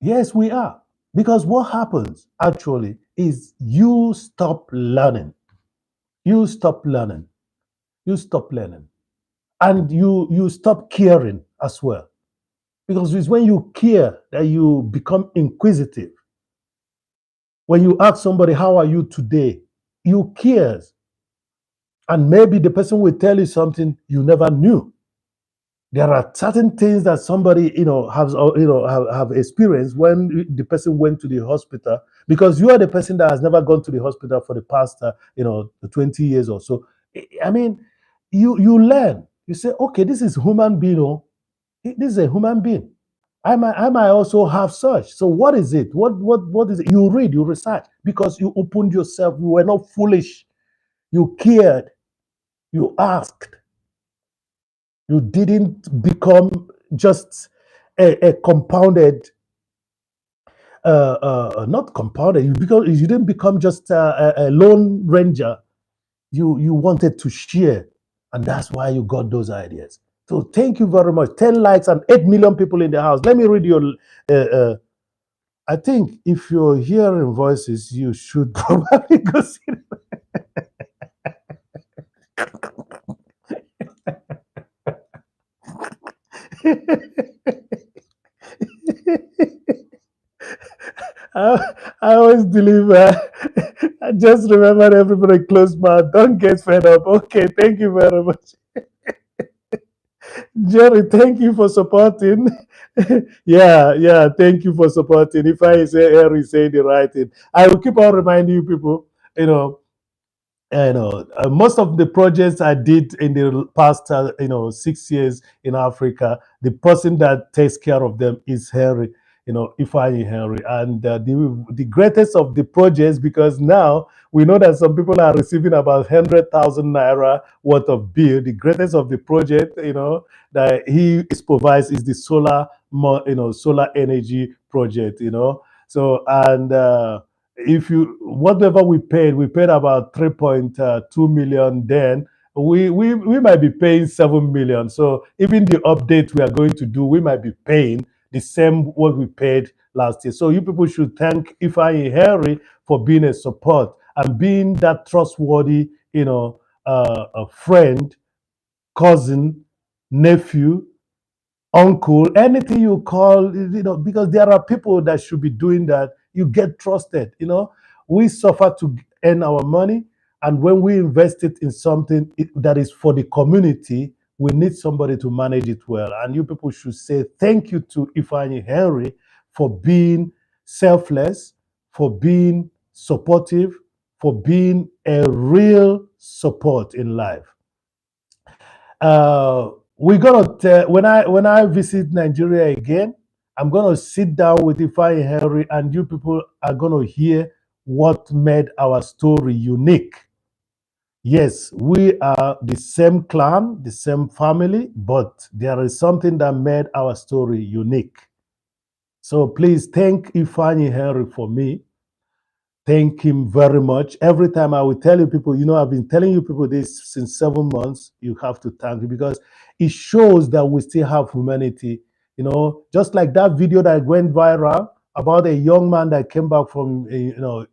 Yes, we are. Because what happens actually is you stop learning. You stop learning. You stop learning. And you stop caring as well. Because it's when you care that you become inquisitive. When you ask somebody, how are you today? You cares. And maybe the person will tell you something you never knew. There are certain things that somebody have experienced when the person went to the hospital, because you are the person that has never gone to the hospital for the past 20 years or so. I mean, you learn. You say, okay, this is human being. Oh, this is a human being. I might also have such. So what is it? What is it? You read, you research, because you opened yourself. You were not foolish. You cared. You asked. You didn't become just a compounded, not compounded. You didn't become just a lone ranger. You wanted to share, and that's why you got those ideas. So thank you very much. 10 likes and 8 million people in the house. Let me read your. I think if you're hearing voices, you should probably go see. I always believe. I just remember everybody close mouth. Don't get fed up. Okay, thank you very much. Jerry, thank you for supporting. Yeah, yeah, thank you for supporting. If I say Harry say the right thing, I will keep on reminding you people, you know, most of the projects I did in the past, 6 years in Africa, the person that takes care of them is Henry, Ifeanyi Henry. And the greatest of the projects, because now we know that some people are receiving about 100,000 naira worth of bill. The greatest of the project, that he is provides is the solar energy project, So, and if you whatever we paid about 3.2 million then. We might be paying 7 million. So even the update we are going to do, we might be paying the same what we paid last year. So you people should thank Ifeanyi Henry for being a support and being that trustworthy, a friend, cousin, nephew, uncle, anything you call, because there are people that should be doing that. You get trusted. We suffer to earn our money, and when we invest it in something that is for the community, we need somebody to manage it well. And you people should say thank you to Ifeanyi Henry for being selfless, for being supportive, for being a real support in life. We're gonna when I visit Nigeria again, I'm gonna sit down with Ifeanyi Henry, and you people are gonna hear what made our story unique. Yes, we are the same clan, the same family, but there is something that made our story unique. So please thank Ifeanyi Henry for me. Thank him very much. Every time I will tell you people, I've been telling you people this since 7 months. You have to thank him because it shows that we still have humanity. Just like that video that went viral about a young man that came back from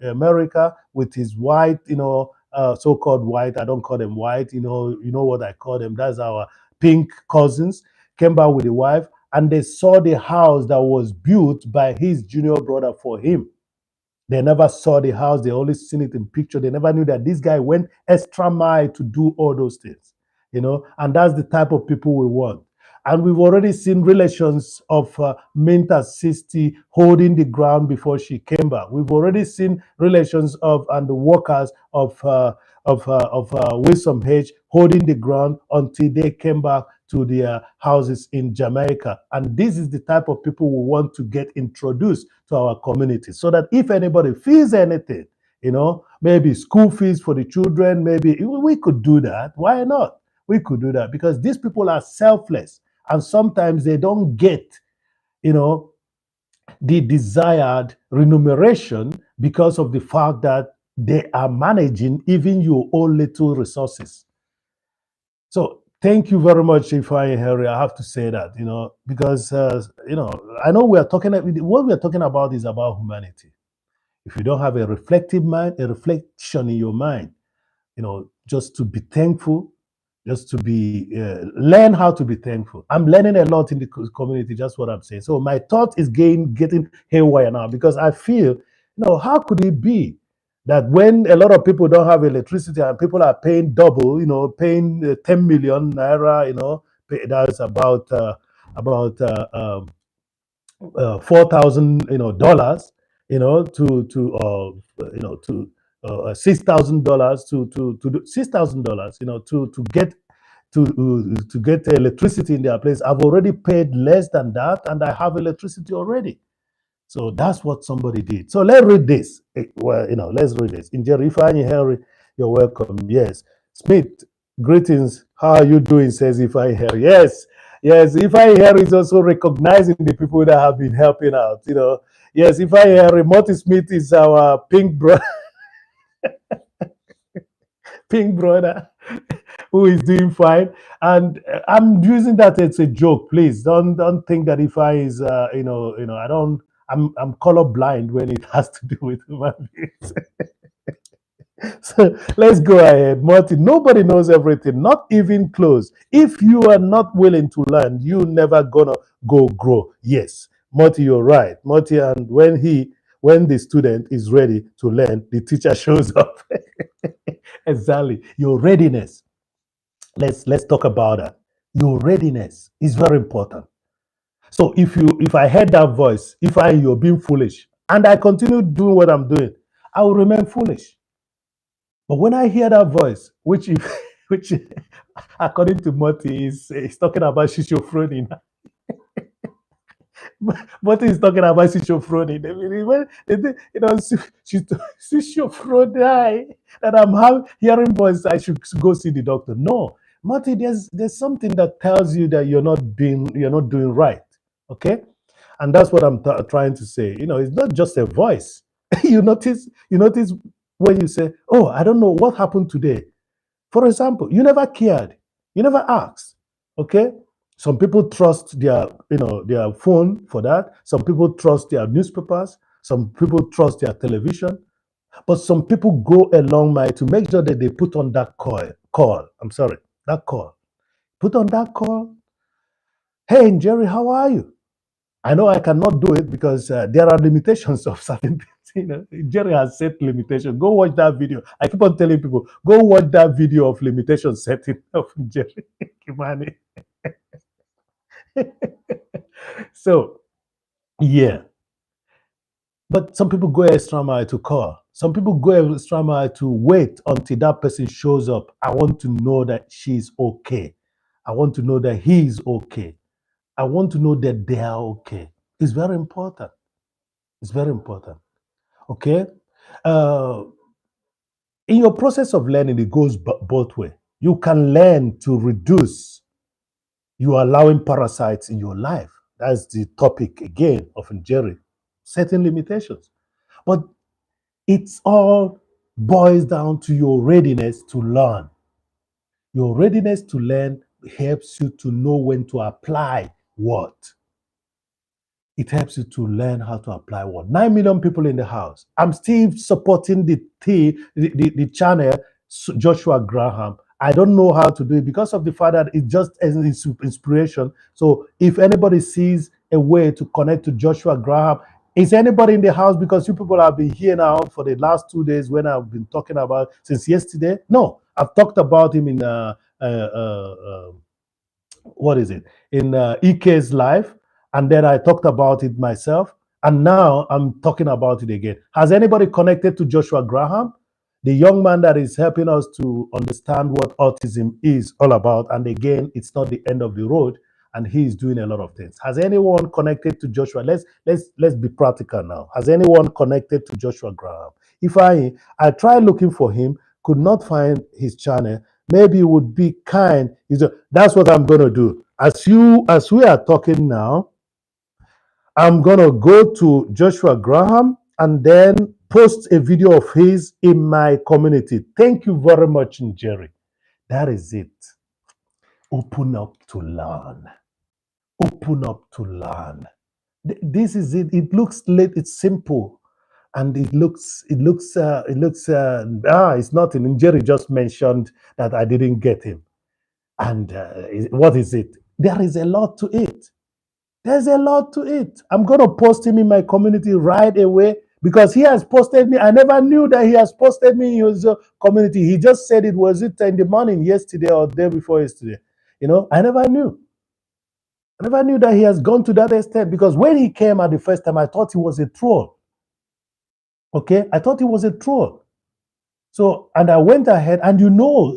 America with his white, so-called white. I don't call them white. You know what I call them. That's our pink cousins. Came back with a wife, and they saw the house that was built by his junior brother for him. They never saw the house. They only seen it in picture. They never knew that this guy went extra mile to do all those things, And that's the type of people we want. And we've already seen relations of Minta Sisti holding the ground before she came back. We've already seen relations of and the workers of Wilson H holding the ground until they came back to their houses in Jamaica. And this is the type of people we want to get introduced to our community so that if anybody feels anything, maybe school fees for the children, maybe we could do that. Why not? We could do that because these people are selfless and sometimes they don't get, the desired remuneration because of the fact that they are managing even your own little resources. So thank you very much, Ifeanyi Henry. I have to say that, because I know what we are talking about is about humanity. If you don't have a reflective mind, a reflection in your mind, just to be thankful, just to be learn how to be thankful. I'm learning a lot in the community. Just what I'm saying. So my thought is getting haywire now because I feel, how could it be that when a lot of people don't have electricity and people are paying double, paying 10 million naira, that's about 4,000 dollars, to $6,000 to $6,000, to get electricity in their place. I've already paid less than that, and I have electricity already. So that's what somebody did. So let's read this. Let's read this. In Ifeanyi Henry, you're welcome. Yes. Smith, greetings. How are you doing? Says Ifeanyi Henry. Yes. Yes. Ifeanyi Henry is also recognizing the people that have been helping out. Yes, Ifeanyi Henry, Morty Smith is our pink brother, pink brother who is doing fine. And I'm using that as a joke. Please don't think that if I is I don't I'm colorblind when it has to do with human beings. So let's go ahead. Martin, nobody knows everything, not even close. If you are not willing to learn, you never gonna go grow. Yes, Marty, you're right. Marty, and when the student is ready to learn, the teacher shows up. Exactly. Your readiness. Let's talk about that. Your readiness is very important. So if I heard that voice, you're being foolish, and I continue doing what I'm doing, I will remain foolish. But when I hear that voice, which if which according to Moti is talking about schizophrenia, Moti is talking about schizophrenia. I mean, schizophrenia that hearing voice, I should go see the doctor. No, Moti, there's something that tells you that you're not doing right. Okay, and that's what I'm trying to say. It's not just a voice. You notice when you say, "Oh, I don't know what happened today." For example, you never cared, you never asked. Okay, some people trust their phone for that. Some people trust their newspapers. Some people trust their television. But some people go a long mile to make sure that they put on that call. I'm sorry, that call. Put on that call. Hey, Jerry, how are you? I know I cannot do it because there are limitations of certain things. Jerry has set limitations. Go watch that video. I keep on telling people, go watch that video of limitation setting of Jerry Kimani. So, yeah. But some people go extra mile to call. Some people go extra mile to wait until that person shows up. I want to know that she's okay. I want to know that he's okay. I want to know that they are okay. It's very important. It's very important. Okay. Uh, in your process of learning, it goes both ways. You can learn to reduce you allowing parasites in your life. That's the topic again of Jerry. Setting limitations. But it's all boils down to your readiness to learn. Your readiness to learn helps you to know when to apply what. It helps you to learn how to apply what. 9 million people in the house. I'm still supporting the channel, Joshua Graham. I don't know how to do it because of the fact that it just is inspiration. So if anybody sees a way to connect to Joshua Graham, is anybody in the house? Because you people have been here now for the last 2 days when I've been talking about since yesterday. No, I've talked about him in what is it in EK's life, and then I talked about it myself, and now I'm talking about it again. Has anybody connected to Joshua Graham, the young man that is helping us to understand what autism is all about? And again, it's not the end of the road, and he is doing a lot of things. Has anyone connected to Joshua? Let's be practical now. Has anyone connected to Joshua Graham? If I tried looking for him, could not find his channel. Maybe you would be kind. That's what I'm going to do. As we are talking now, I'm going to go to Joshua Graham and then post a video of his in my community. Thank you very much, Jerry. That is it. Open up to learn. Open up to learn. This is it. It looks late. It's simple, and it's nothing. And Jerry just mentioned that I didn't get him. And what is it? There is a lot to it. There's a lot to it. I'm going to post him in my community right away because he has posted me. I never knew that he has posted me in his community. He just said it was it in the morning yesterday or the day before yesterday. I never knew. I never knew that he has gone to that extent because when he came at the first time, I thought he was a troll. Okay, I thought he was a troll. So, and I went ahead, and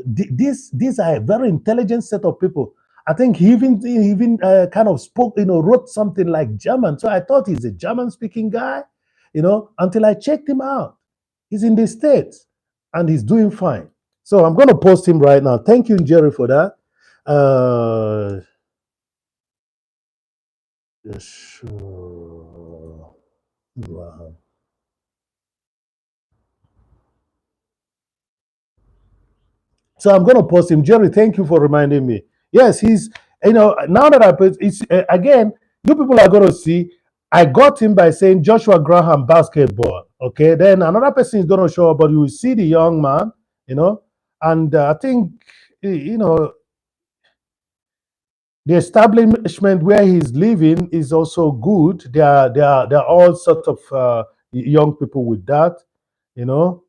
these are a very intelligent set of people. I think he even kind of spoke, wrote something like German. So I thought he's a German-speaking guy, until I checked him out. He's in the States, and he's doing fine. So I'm going to post him right now. Thank you, Jerry, for that. Sure. Wow. So I'm going to post him. Jerry, thank you for reminding me. Yes, he's, now that I put it's again, you people are going to see. I got him by saying Joshua Graham basketball. Okay, then another person is going to show up, but you will see the young man, and I think, the establishment where he's living is also good. There are all sorts of young people with that, you know.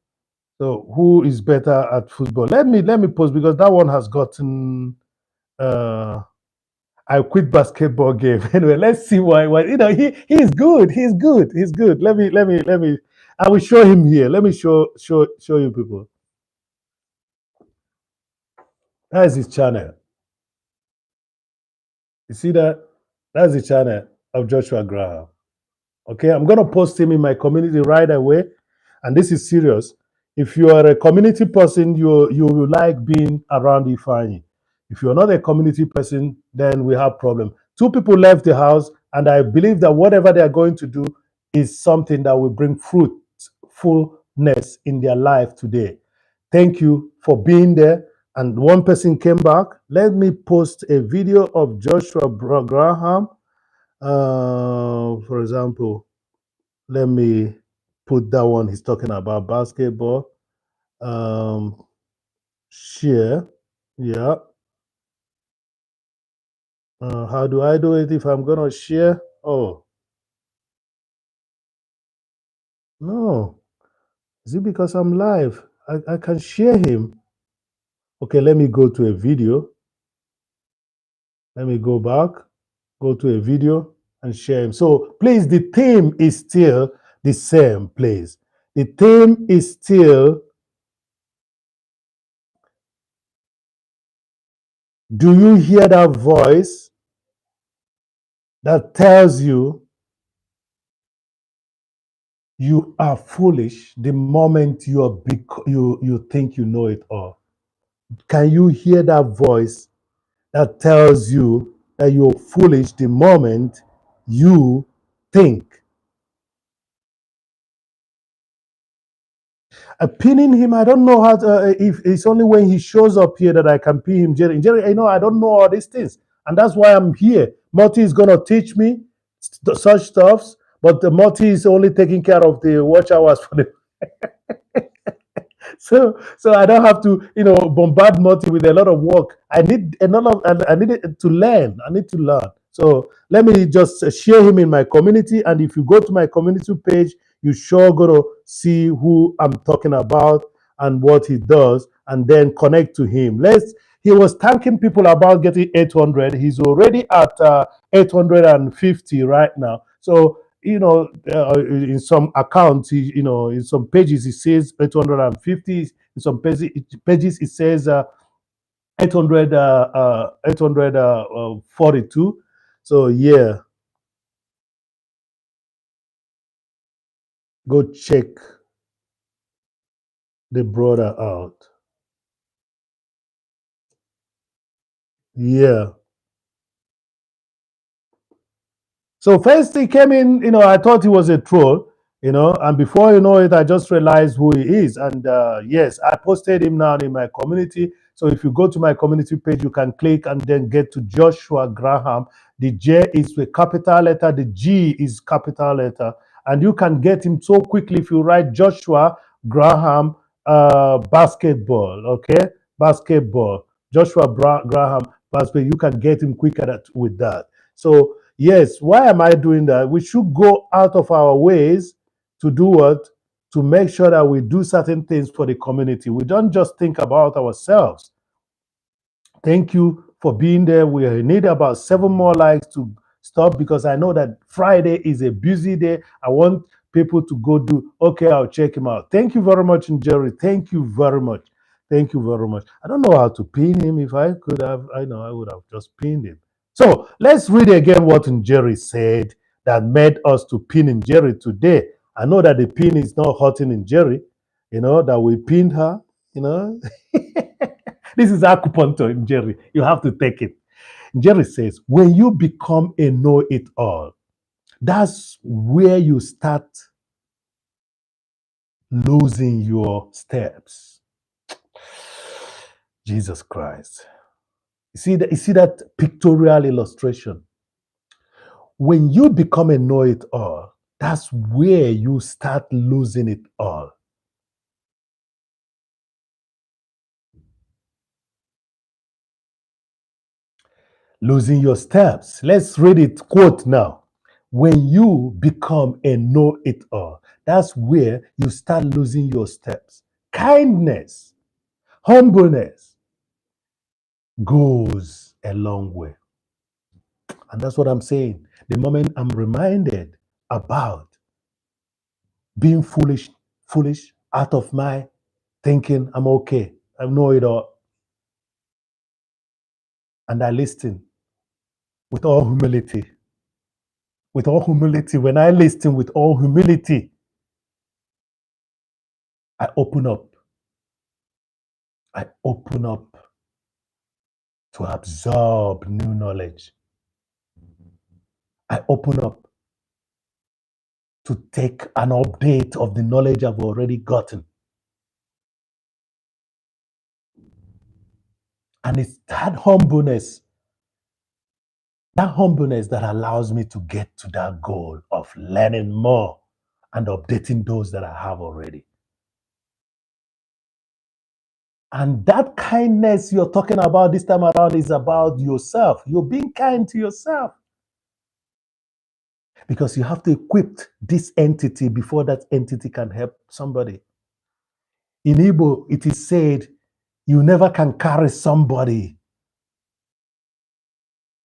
So who is better at football? Let me post because that one has gotten. I quit basketball game. Anyway, let's see why. He's good. He's good. He's good. Let me. I will show him here. Let me show you people. That is his channel. You see that? That's the channel of Joshua Graham. Okay, I'm gonna post him in my community right away, and this is serious. If you are a community person, you will like being around Ifeanyi. If you're not a community person, then we have problem. Two people left the house, and I believe that whatever they are going to do is something that will bring fruitfulness in their life today. Thank you for being there. And one person came back. Let me post a video of Joshua Graham. For example, let me put that one. He's talking about basketball. Um, Share. Yeah. How do I do it if I'm gonna share? Oh no. Is it because I'm live? I can share him. Okay, let me go to a video. Let me go back, go to a video and share him. So please, the theme is still the same, please. The theme is still, do you hear that voice that tells you you are foolish the moment you think you know it all? Can you hear that voice that tells you that you're foolish the moment you think? Pinning him, I don't know how to, if it's only when he shows up here that I can pin him. Jerry, I don't know all these things. And that's why I'm here. Morty is going to teach me such stuffs, but the Morty is only taking care of the watch hours for the so I don't have to bombard Morty with a lot of work. I need I need to learn. I need to learn. So let me just share him in my community. And if you go to my community page, you sure gonna see who I'm talking about and what he does, and then connect to him. He was thanking people about getting 800. He's already at 850 right now. So in some accounts, in some pages it says 850. In some pages it says 842. So yeah, go check the brother out. Yeah. So first he came in, I thought he was a troll, and before you know it, I just realized who he is. And yes, I posted him now in my community. So if you go to my community page, you can click and then get to Joshua Graham. The J is with capital letter, the G is capital letter, and you can get him so quickly if you write Joshua Graham basketball, okay? Basketball. Joshua Graham basketball. You can get him quicker with that. So yes, why am I doing that? We should go out of our ways to do what? To make sure that we do certain things for the community. We don't just think about ourselves. Thank you for being there. We need about 7 more likes to stop, because I know that Friday is a busy day. I want people to go do, okay, I'll check him out. Thank you very much, Jerry. Thank you very much. Thank you very much. I don't know how to pin him. If I could have, I know I would have just pinned him. So let's read again what Jerry said that made us to pin Jerry today. I know that the pin is not hurting Jerry, that we pinned her, you know. This is acupuncture, Jerry. You have to take it. Jerry says, when you become a know-it-all, that's where you start losing your steps. Jesus Christ. You see that pictorial illustration? When you become a know-it-all, that's where you start losing it all. Losing your steps. Let's read it, quote now. When you become a know-it-all, that's where you start losing your steps. Kindness, humbleness goes a long way. And that's what I'm saying. The moment I'm reminded about being foolish, out of my thinking, I'm okay. I know it all. And I listen with all humility. With all humility. When I listen with all humility, I open up. I open up to absorb new knowledge. I open up to take an update of the knowledge I've already gotten. And it's that humbleness that allows me to get to that goal of learning more and updating those that I have already. And that kindness you're talking about this time around is about yourself. You're being kind to yourself. Because you have to equip this entity before that entity can help somebody. In Igbo, it is said, you never can carry somebody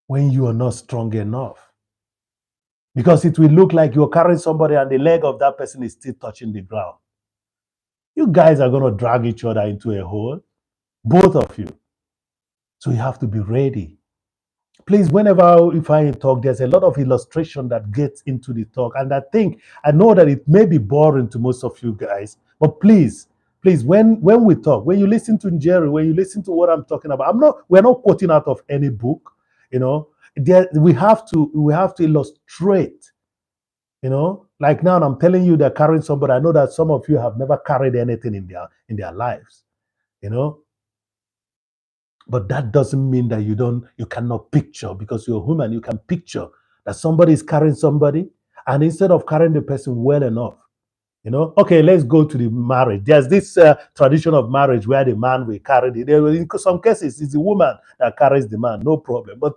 when you are not strong enough. Because it will look like you're carrying somebody and the leg of that person is still touching the ground. You guys are going to drag each other into a hole, both of you. So you have to be ready. Please, whenever if I talk, there's a lot of illustration that gets into the talk. And I know that it may be boring to most of you guys, but please, when we talk, when you listen to Jerry, when you listen to what I'm talking about, we're not quoting out of any book, we have to illustrate, like now I'm telling you they're carrying somebody. I know that some of you have never carried anything in their lives, but that doesn't mean that you cannot picture, because you're human. You can picture that somebody is carrying somebody, and instead of carrying the person well enough, okay, let's go to the marriage. There's this tradition of marriage where the man will carry in some cases, it's the woman that carries the man, no problem. But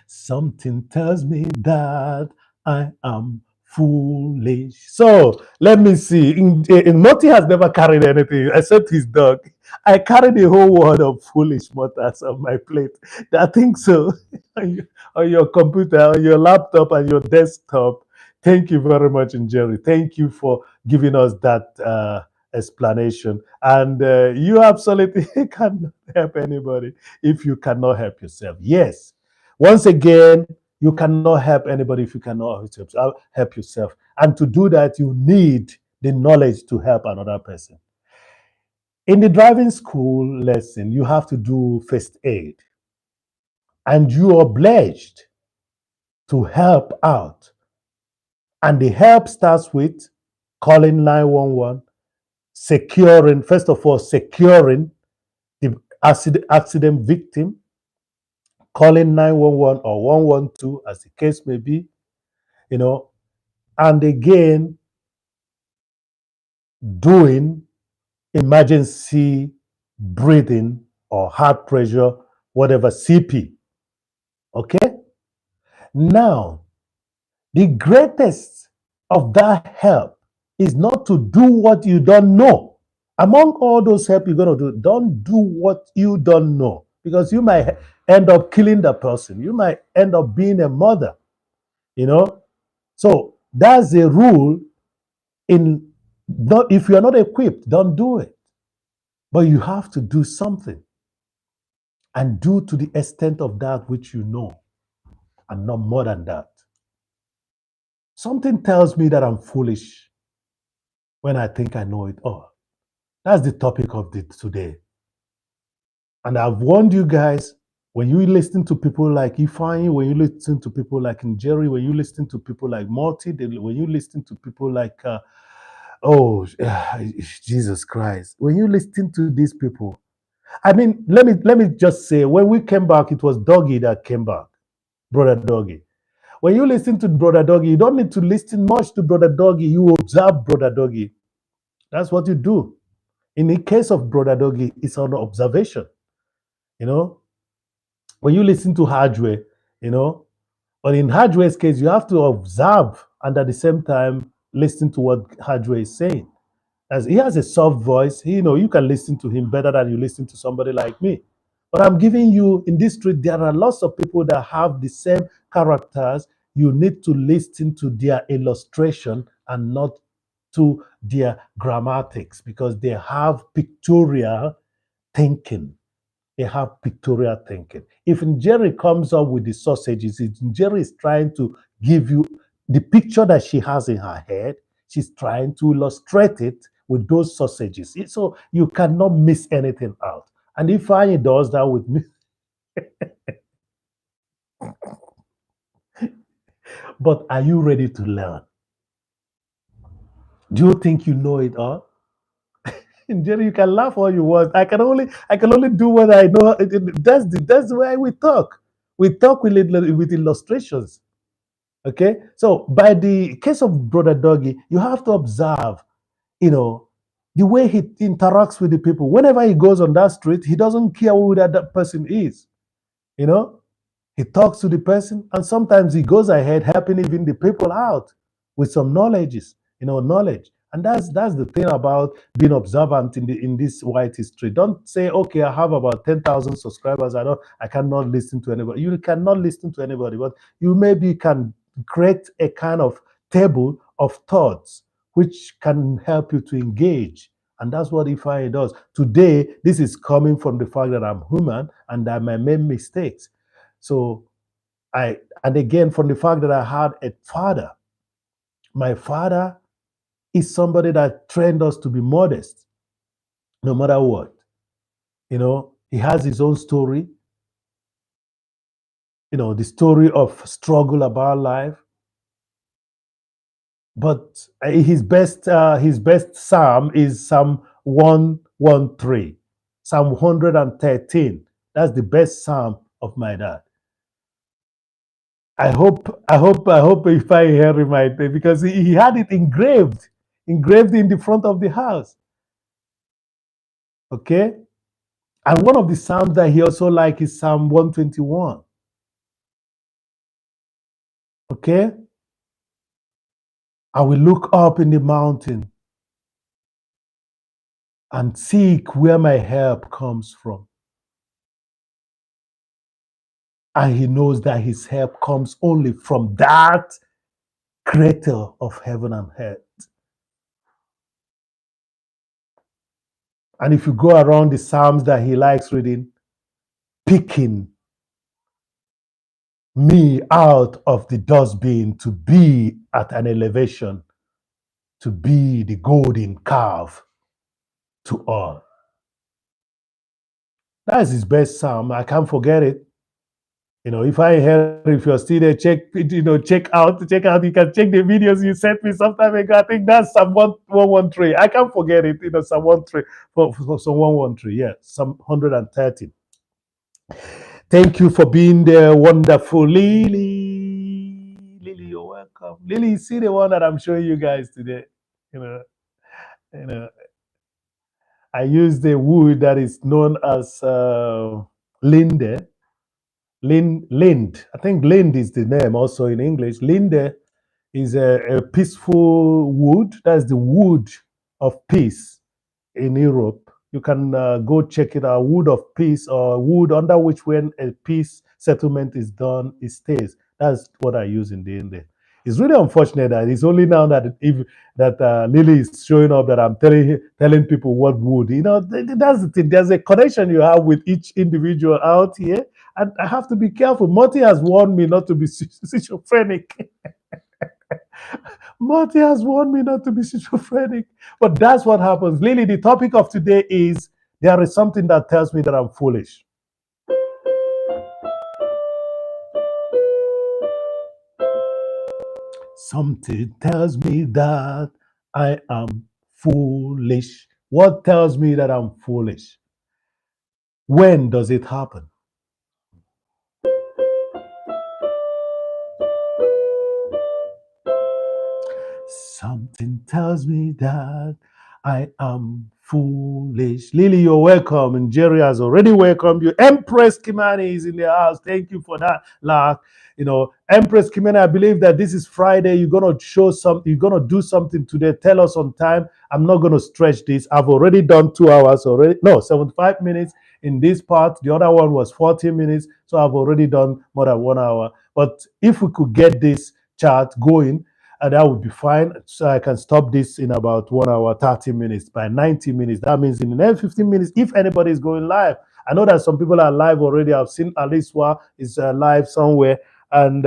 something tells me that I am foolish. So let me see. Moti has never carried anything except his dog. I carried the whole world of foolish mothers on my plate. I think so. On your computer, on your laptop, and your desktop. Thank you very much, Jerry. Thank you for giving us that explanation. And you absolutely cannot help anybody if you cannot help yourself. Yes. Once again, you cannot help anybody if you cannot help yourself. And to do that, you need the knowledge to help another person. In the driving school lesson, you have to do first aid. And you are obliged to help out. And the help starts with calling 911, first of all, securing the accident victim, calling 911 or 112, as the case may be, and again, doing emergency breathing or heart pressure, whatever, CP. Okay? Now, the greatest of that help is not to do what you don't know. Among all those help you're going to do, don't do what you don't know, because you might end up killing the person. You might end up being a mother, So that's a rule if you're not equipped, don't do it. But you have to do something, and do to the extent of that which you know, and not more than that. Something tells me that I'm foolish when I think I know it all. That's the topic of today. And I've warned you guys, when you listen to people like Ifeanyickool, when you listen to people like Jerry, when you listen to people like Morty, when you listen to people like, Jesus Christ, when you listen to these people, I mean, let me just say, when we came back, it was Doggy that came back, Brother Doggy. When you listen to Brother Doggy, you don't need to listen much to Brother Doggy. You observe Brother Doggy. That's what you do. In the case of Brother Doggy, it's on observation. When you listen to Hajwe, you know. But in Hardware's case, you have to observe and at the same time listen to what Hardware is saying. As he has a soft voice, you can listen to him better than you listen to somebody like me. But I'm giving you in this street, there are lots of people that have the same characters. You need to listen to their illustration and not to their grammatics because they have pictorial thinking. They have pictorial thinking. If Jerry comes up with the sausages, if Jerry is trying to give you the picture that she has in her head, she's trying to illustrate it with those sausages. So you cannot miss anything out. And if Annie does that with me, but are you ready to learn? Do you think you know it all? And Jerry, you can laugh all you want. I can only do what I know. That's the way we talk. We talk with illustrations. Okay, so by the case of Brother Doggy, you have to observe, you know, the way he interacts with the people. Whenever he goes on that street, he doesn't care who that person is. You know, he talks to the person, and sometimes he goes ahead helping even the people out with some knowledge. And that's the thing about being observant in this white history. Don't say, okay, I have about 10,000 subscribers. I cannot listen to anybody. You cannot listen to anybody, but you maybe can create a kind of table of thoughts which can help you to engage. And that's what Ifeanyi does. Today, this is coming from the fact that I'm human and that I may make mistakes. So and again, from the fact that I had a father, my father is somebody that trained us to be modest, no matter what. He has his own story, the story of struggle about life. But his best psalm is Psalm 113, Psalm 113. That's the best psalm of my dad. I hope if I hear my because he had it engraved in the front of the house. Okay, and one of the psalms that he also likes is Psalm 121. Okay, I will look up in the mountain and seek where my help comes from. And he knows that his help comes only from that creator of heaven and earth. And if you go around the Psalms that he likes reading, picking me out of the dustbin to be at an elevation, to be the golden calf to all. That's his best psalm. I can't forget it. If you're still there, check out. You can check the videos you sent me some time ago. I think that's Psalm 113. I can't forget it. Psalm 113 for Psalm 113. Yeah, Psalm 130. Thank you for being there, wonderful Lily. Lily, you're welcome. Lily, see the one that I'm showing you guys today. You know, you know, I use the wood that is known as linde. Lind. I think lind is the name also in English. Linde is a peaceful wood. That's the wood of peace in Europe. You can go check it out. Wood of peace, or wood under which when a peace settlement is done, it stays. That's what I use in the India. It's really unfortunate that it's only now that if that Lily is showing up that I'm telling people what wood. That's the thing. There's a connection you have with each individual out here, and I have to be careful. Morty has warned me not to be schizophrenic. Marty has warned me not to be schizophrenic. But that's what happens. Lily, the topic of today is there is something that tells me that I'm foolish. Something tells me that I am foolish. What tells me that I'm foolish? When does it happen? Something tells me that I am Foolish. Lily, you're welcome. And Jerry has already welcomed you. Empress Kimani is in the house. Thank you for that, Lark. Empress Kimani, I believe that this is Friday. You're gonna show some. You're gonna do something today. Tell us on time. I'm not gonna stretch this. I've already done 2 hours already. No, 75 minutes in this part. The other one was 40 minutes. So I've already done more than 1 hour. But if we could get this chart going, that would be fine. So I can stop this in about 1 hour, 30 minutes by 90 minutes. That means in the next 15 minutes, if anybody is going live, I know that some people are live already. I've seen Aliswa is live somewhere. And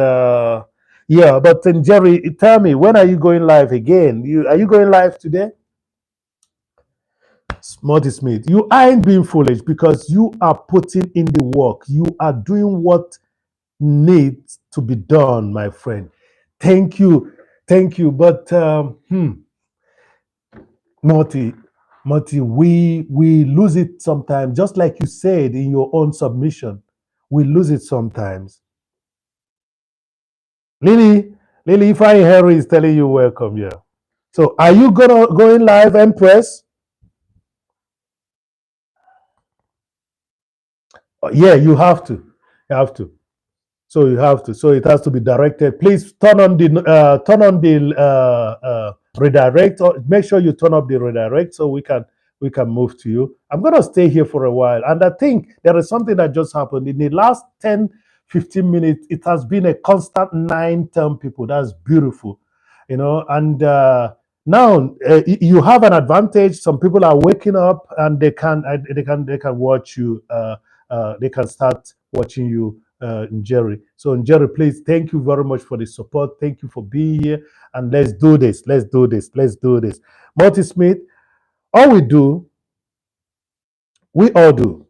yeah, but then Jerry, tell me, when are you going live again? Are you going live today? Smarty Smith, you aren't being foolish because you are putting in the work. You are doing what needs to be done, my friend. Thank you. Thank you. But Morty, Morty, we lose it sometimes, just like you said in your own submission. We lose it sometimes. Lily, Lily, if I Harry is telling you welcome, yeah. So are you gonna go in live, Empress? Yeah, you have to. You have to. So you have to. So it has to be directed. Please turn on the redirect. Or make sure you turn up the redirect so we can move to you. I'm gonna stay here for a while, and I think there is something that just happened in the last 10, 15 minutes. It has been a constant 9 term people. That's beautiful, and. Now you have an advantage. Some people are waking up and they can watch you. They can start watching you, Jerry. So, Jerry, please, thank you very much for the support. Thank you for being here. And let's do this. Let's do this. Let's do this. Marty Smith, all we all do.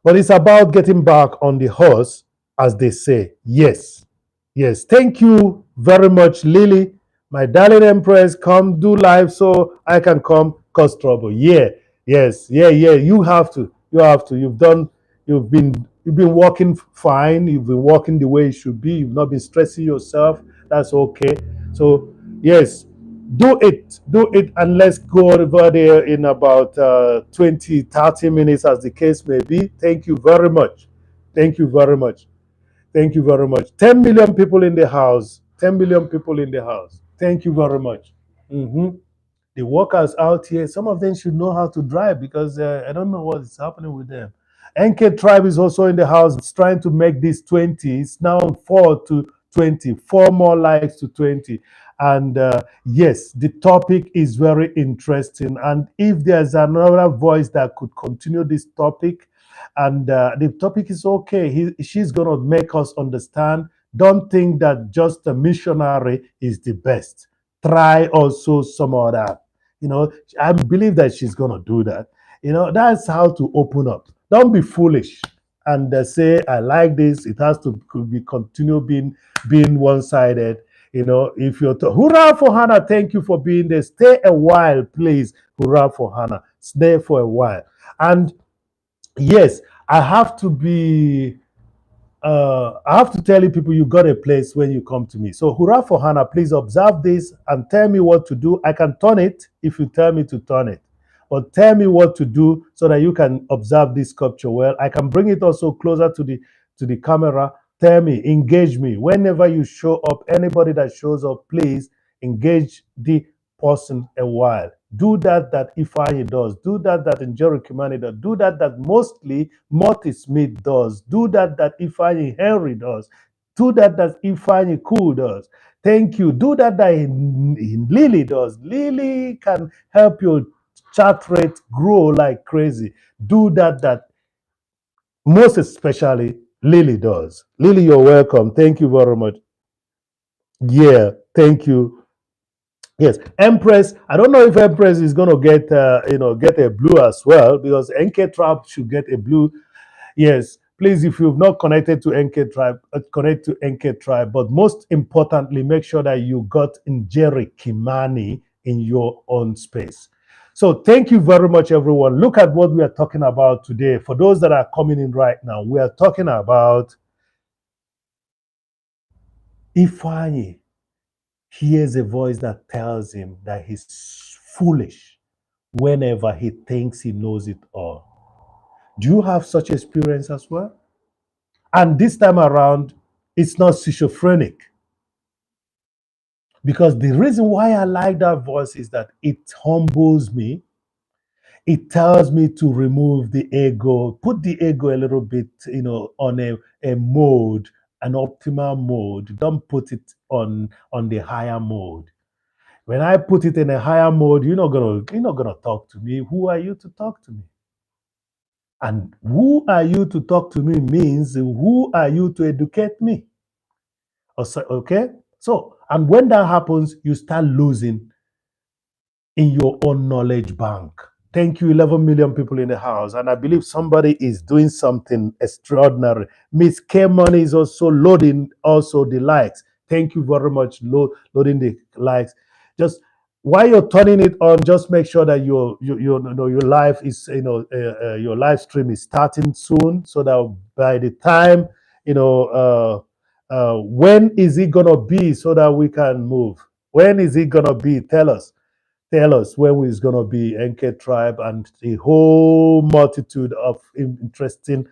But it's about getting back on the horse, as they say. Yes. Yes. Thank you very much, Lily. My darling Empress, come do live so I can come cause trouble. Yeah. Yes. Yeah. Yeah. You have to. You have to. You've been working fine. You've been working the way it should be. You've not been stressing yourself. That's okay. So yes, do it, and let's go over there in about 20 30 minutes, as the case may be. Thank you very much. Thank you very much. Thank you very much. 10 million people in the house. 10 million people in the house. Thank you very much. Mhm. The workers out here, some of them should know how to drive, because I don't know what is happening with them. NK Tribe is also in the house. It's trying to make this 20. It's now 4 to 20, 4 more likes to 20. And yes, the topic is very interesting. And if there's another voice that could continue this topic, and the topic is okay, she's going to make us understand. Don't think that just a missionary is the best. Try also some of that. I believe that she's going to do that. That's how to open up. Don't be foolish and say, I like this. It has to be continue being one-sided. If you're hurrah for Hannah, thank you for being there. Stay a while, please. Hurrah for Hannah. Stay for a while. And yes, I have to be I have to tell you people, you got a place when you come to me. So hurrah for Hannah, please observe this and tell me what to do. I can turn it if you tell me to turn it. But tell me what to do so that you can observe this sculpture well. I can bring it also closer to the camera. Tell me, engage me. Whenever you show up, anybody that shows up, please engage the person a while. Do that Ifeanyi does. Do that Njeri Kimani does. Do that mostly Morty Smith does. Do that Ifeanyi Henry does. Do that Ifeanyickool does. Thank you. Do that Lily does. Lily can help your chat rate grow like crazy. Do that most especially Lily does. Lily, you're welcome. Thank you very much. Yeah, thank you. Yes, Empress. I don't know if Empress is going to get a blue as well, because NK Trap should get a blue. Yes, please, if you've not connected to NK Tribe, connect to NK Tribe. But most importantly, make sure that you got Njeri Kimani in your own space. So thank you very much, everyone. Look at what we are talking about today. For those that are coming in right now, we are talking about Ifeanyi hears a voice that tells him that he's foolish whenever he thinks he knows it all. Do you have such experience as well? And this time around, it's not schizophrenic. Because the reason why I like that voice is that it humbles me. It tells me to remove the ego, put the ego a little bit, on a mode, an optimal mode. Don't put it on the higher mode. When I put it in a higher mode, you're not gonna talk to me. Who are you to talk to me? And who are you to talk to me means who are you to educate me? Okay? So, and when that happens, you start losing in your own knowledge bank. Thank you, 11 million people in the house. And I believe somebody is doing something extraordinary. Miss K Money is also loading also the likes. Thank you very much, loading the likes. Just while you're turning it on, just make sure that your live is your live stream is starting soon, so that by the time when is it gonna be so that we can move? When is it gonna be? Tell us when it's going to be NK Tribe and the whole multitude of interesting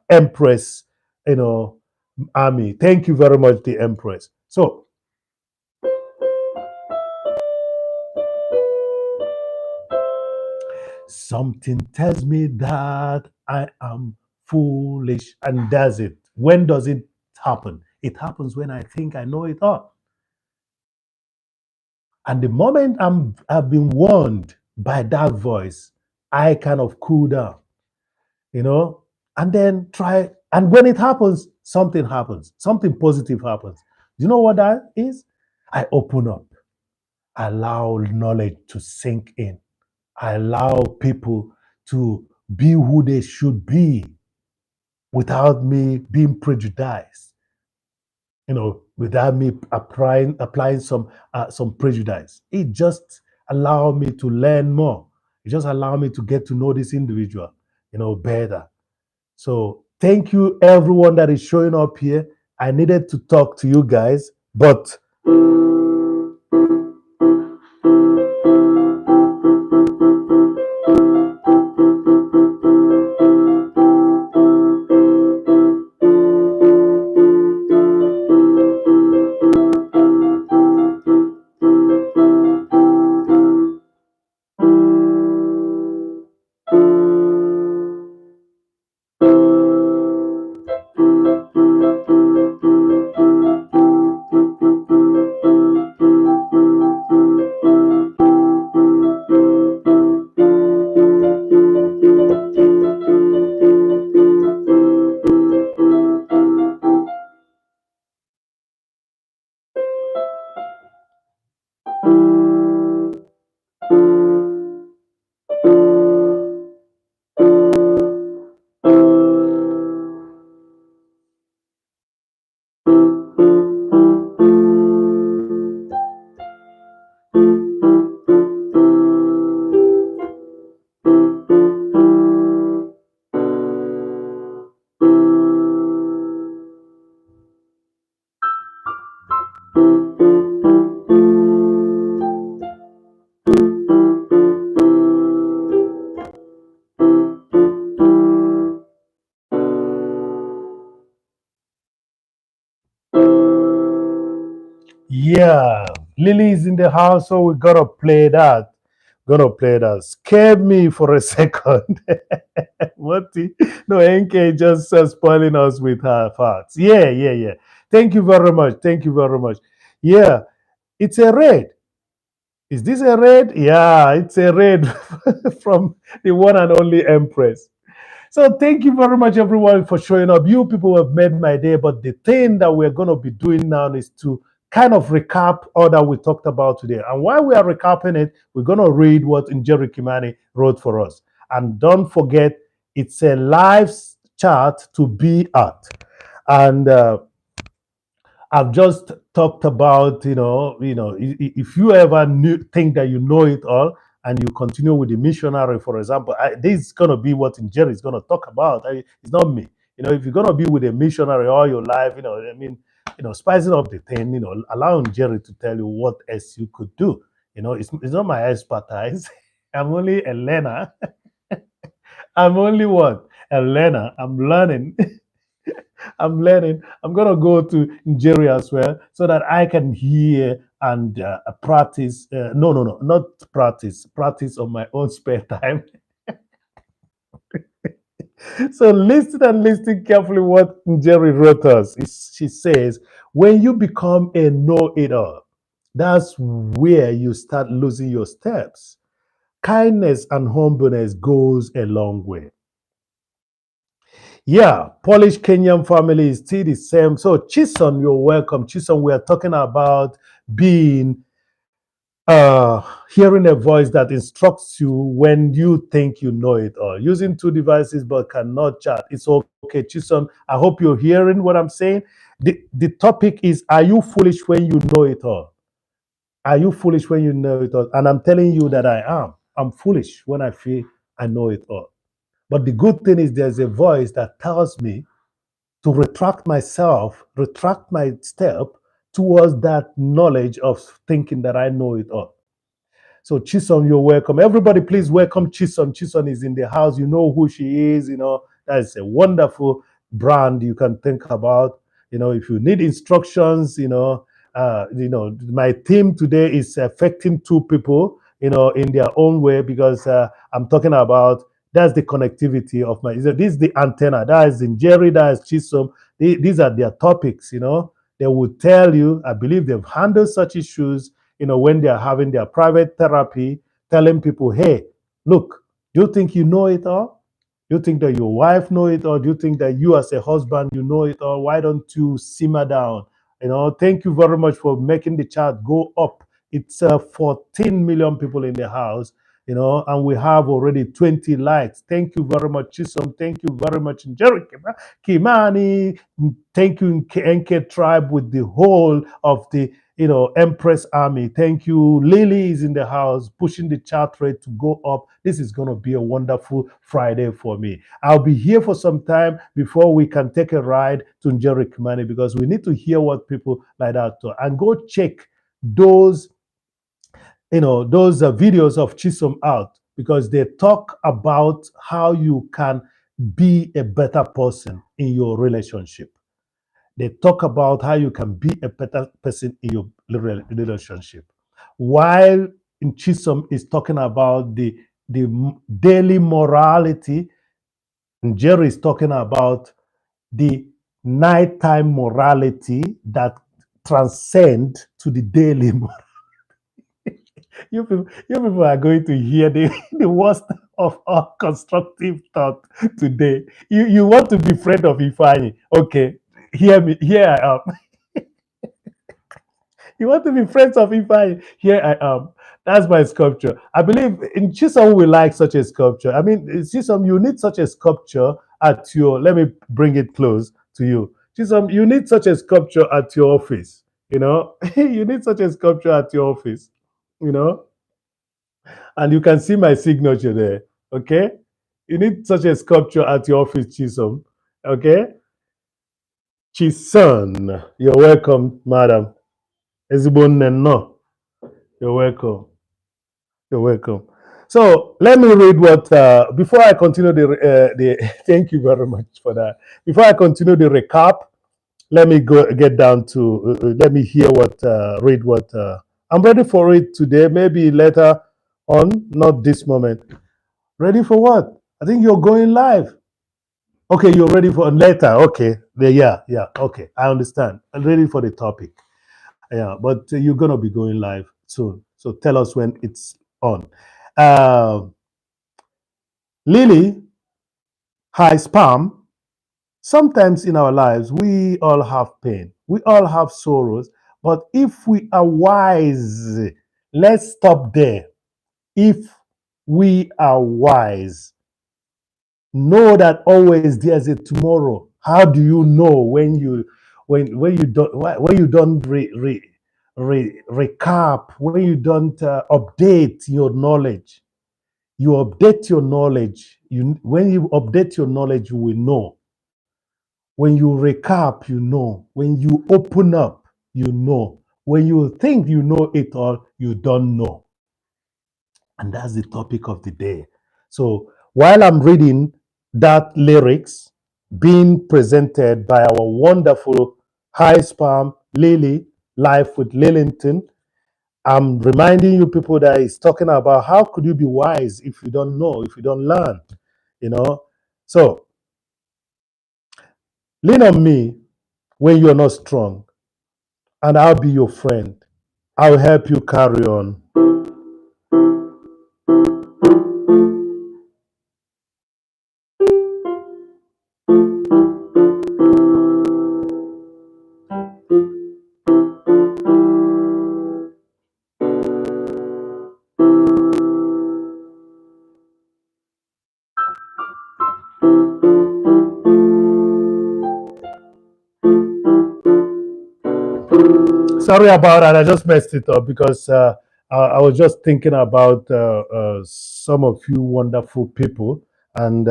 Empress, you know, army. Thank you very much, the Empress. So something tells me that I am foolish, and does it. When does it happen? It happens when I think I know it all. And the moment I've been warned by that voice, I kind of cool down. you know, and then try. And when it happens, something positive happens. You know what that is? I open up, I allow knowledge to sink in, I allow people to be who they should be without me being prejudiced. Without me applying some prejudice. It just allow me to learn more. It just allow me to get to know this individual, better. So thank you everyone that is showing up here. I needed to talk to you guys, but yeah, Lily is in the house, so we gotta play that. Gonna play that. Scared me for a second. What? No, NK just spoiling us with her facts. Yeah, yeah, yeah. Thank you very much. Thank you very much. Yeah, it's a raid. Is this a raid? Yeah, it's a raid from the one and only Empress. So thank you very much, everyone, for showing up. You people have made my day. But the thing that we're going to be doing now is to kind of recap all that we talked about today. And while we are recapping it, we're going to read what Njeri Kimani wrote for us. And don't forget, it's a live chat to be at. And I've just talked about, if you ever think that you know it all and you continue with the missionary, for example, this is going to be what Jerry is going to talk about. It's not me. If you're going to be with a missionary all your life, spicing up the thing, allowing Jerry to tell you what else you could do. It's not my expertise. I'm only a learner. I'm only what? A learner. I'm learning. I'm learning. I'm gonna go to Nigeria as well so that I can hear and practice. No, no, no, not practice. Practice on my own spare time. So listen and listen carefully what Jerry wrote us. She says, when you become a know-it-all, that's where you start losing your steps. Kindness and humbleness goes a long way. Yeah, Polish Kenyan family is still the same. So Chison, you're welcome. Chison, we are talking about being uh hearing a voice that instructs you when you think you know it all. Using two devices but cannot chat. It's okay, Chison. I hope you're hearing what I'm saying. The topic is, are you foolish when you know it all? Are you foolish when you know it all? And I'm telling you that I am. I'm foolish when I feel I know it all. But the good thing is there's a voice that tells me to retract myself, retract my step towards that knowledge of thinking that I know it all. So Chison, you're welcome. Everybody, please welcome Chison. Chison is in the house. You know who she is. You know, that's a wonderful brand you can think about. You know, if you need instructions, my theme today is affecting two people, in their own way, because I'm talking about that's the connectivity of my. This is the antenna. That is in Jerry. That is Chisom. These are their topics. They will tell you. I believe they've handled such issues when they are having their private therapy, telling people, hey, look, do you think you know it all? Do you think that your wife know it all? Do you think that you as a husband, you know it all? Why don't you simmer down? Thank you very much for making the chart go up. It's 14 million people in the house, and we have already 20 likes. Thank you very much, Chisom. Thank you very much, Jerry Kimani. Thank you, NK Tribe, with the whole of the Empress Army. Thank you. Lily is in the house pushing the chart rate to go up. This is going to be a wonderful Friday for me. I'll be here for some time before we can take a ride to Njeri Kimani, because we need to hear what people like that do. And go check those videos of Chisom out, because they talk about how you can be a better person in your relationship. They talk about how you can be a better person in your relationship. While in Chisom is talking about the daily morality, and Jerry is talking about the nighttime morality that transcend to the daily. You people are going to hear the worst of all constructive thought today. You want to be friend of Ifeanyi. Okay, hear me. Here I am. You want to be friends of Ifeanyi. Here I am. That's my sculpture. I believe in Chisom we like such a sculpture. I mean, in Chisom, you need such a sculpture at your. Let me bring it close to you. Chisom, you need such a sculpture at your office. You need such a sculpture at your office. You know, and you can see my signature there. Okay, you need such a sculpture at your office, Chisom. Okay, Chison, you're welcome, madam. Ezigbo nne no, you're welcome. You're welcome. So let me read what before I continue the. Thank you very much for that. Before I continue the recap, let me go get down to. Let me hear what read what. I'm ready for it today. Maybe later on, not this moment. Ready for what? I think you're going live. Okay, you're ready for later. Okay, yeah, yeah. Okay, I understand. I'm ready for the topic. Yeah, but you're gonna be going live soon. So tell us when it's on. Uh, Lily, hi, spam. Sometimes in our lives, we all have pain, we all have sorrows, but if we are wise, let's stop there. If we are wise, know that always there's a tomorrow. How do you know when you don't when you don't recap, when you don't update your knowledge? You update your knowledge. When you update your knowledge, you will know. When you recap, you know. When you open up, you know. When you think you know it all, you don't know. And that's the topic of the day. So while I'm reading that lyrics being presented by our wonderful high sperm Lily, Life with Lillington, I'm reminding you people that it's talking about how could you be wise if you don't know, if you don't learn, you know? So lean on me when you're not strong, and I'll be your friend. I'll help you carry on. Sorry about that. I just messed it up because I was just thinking about some of you wonderful people. And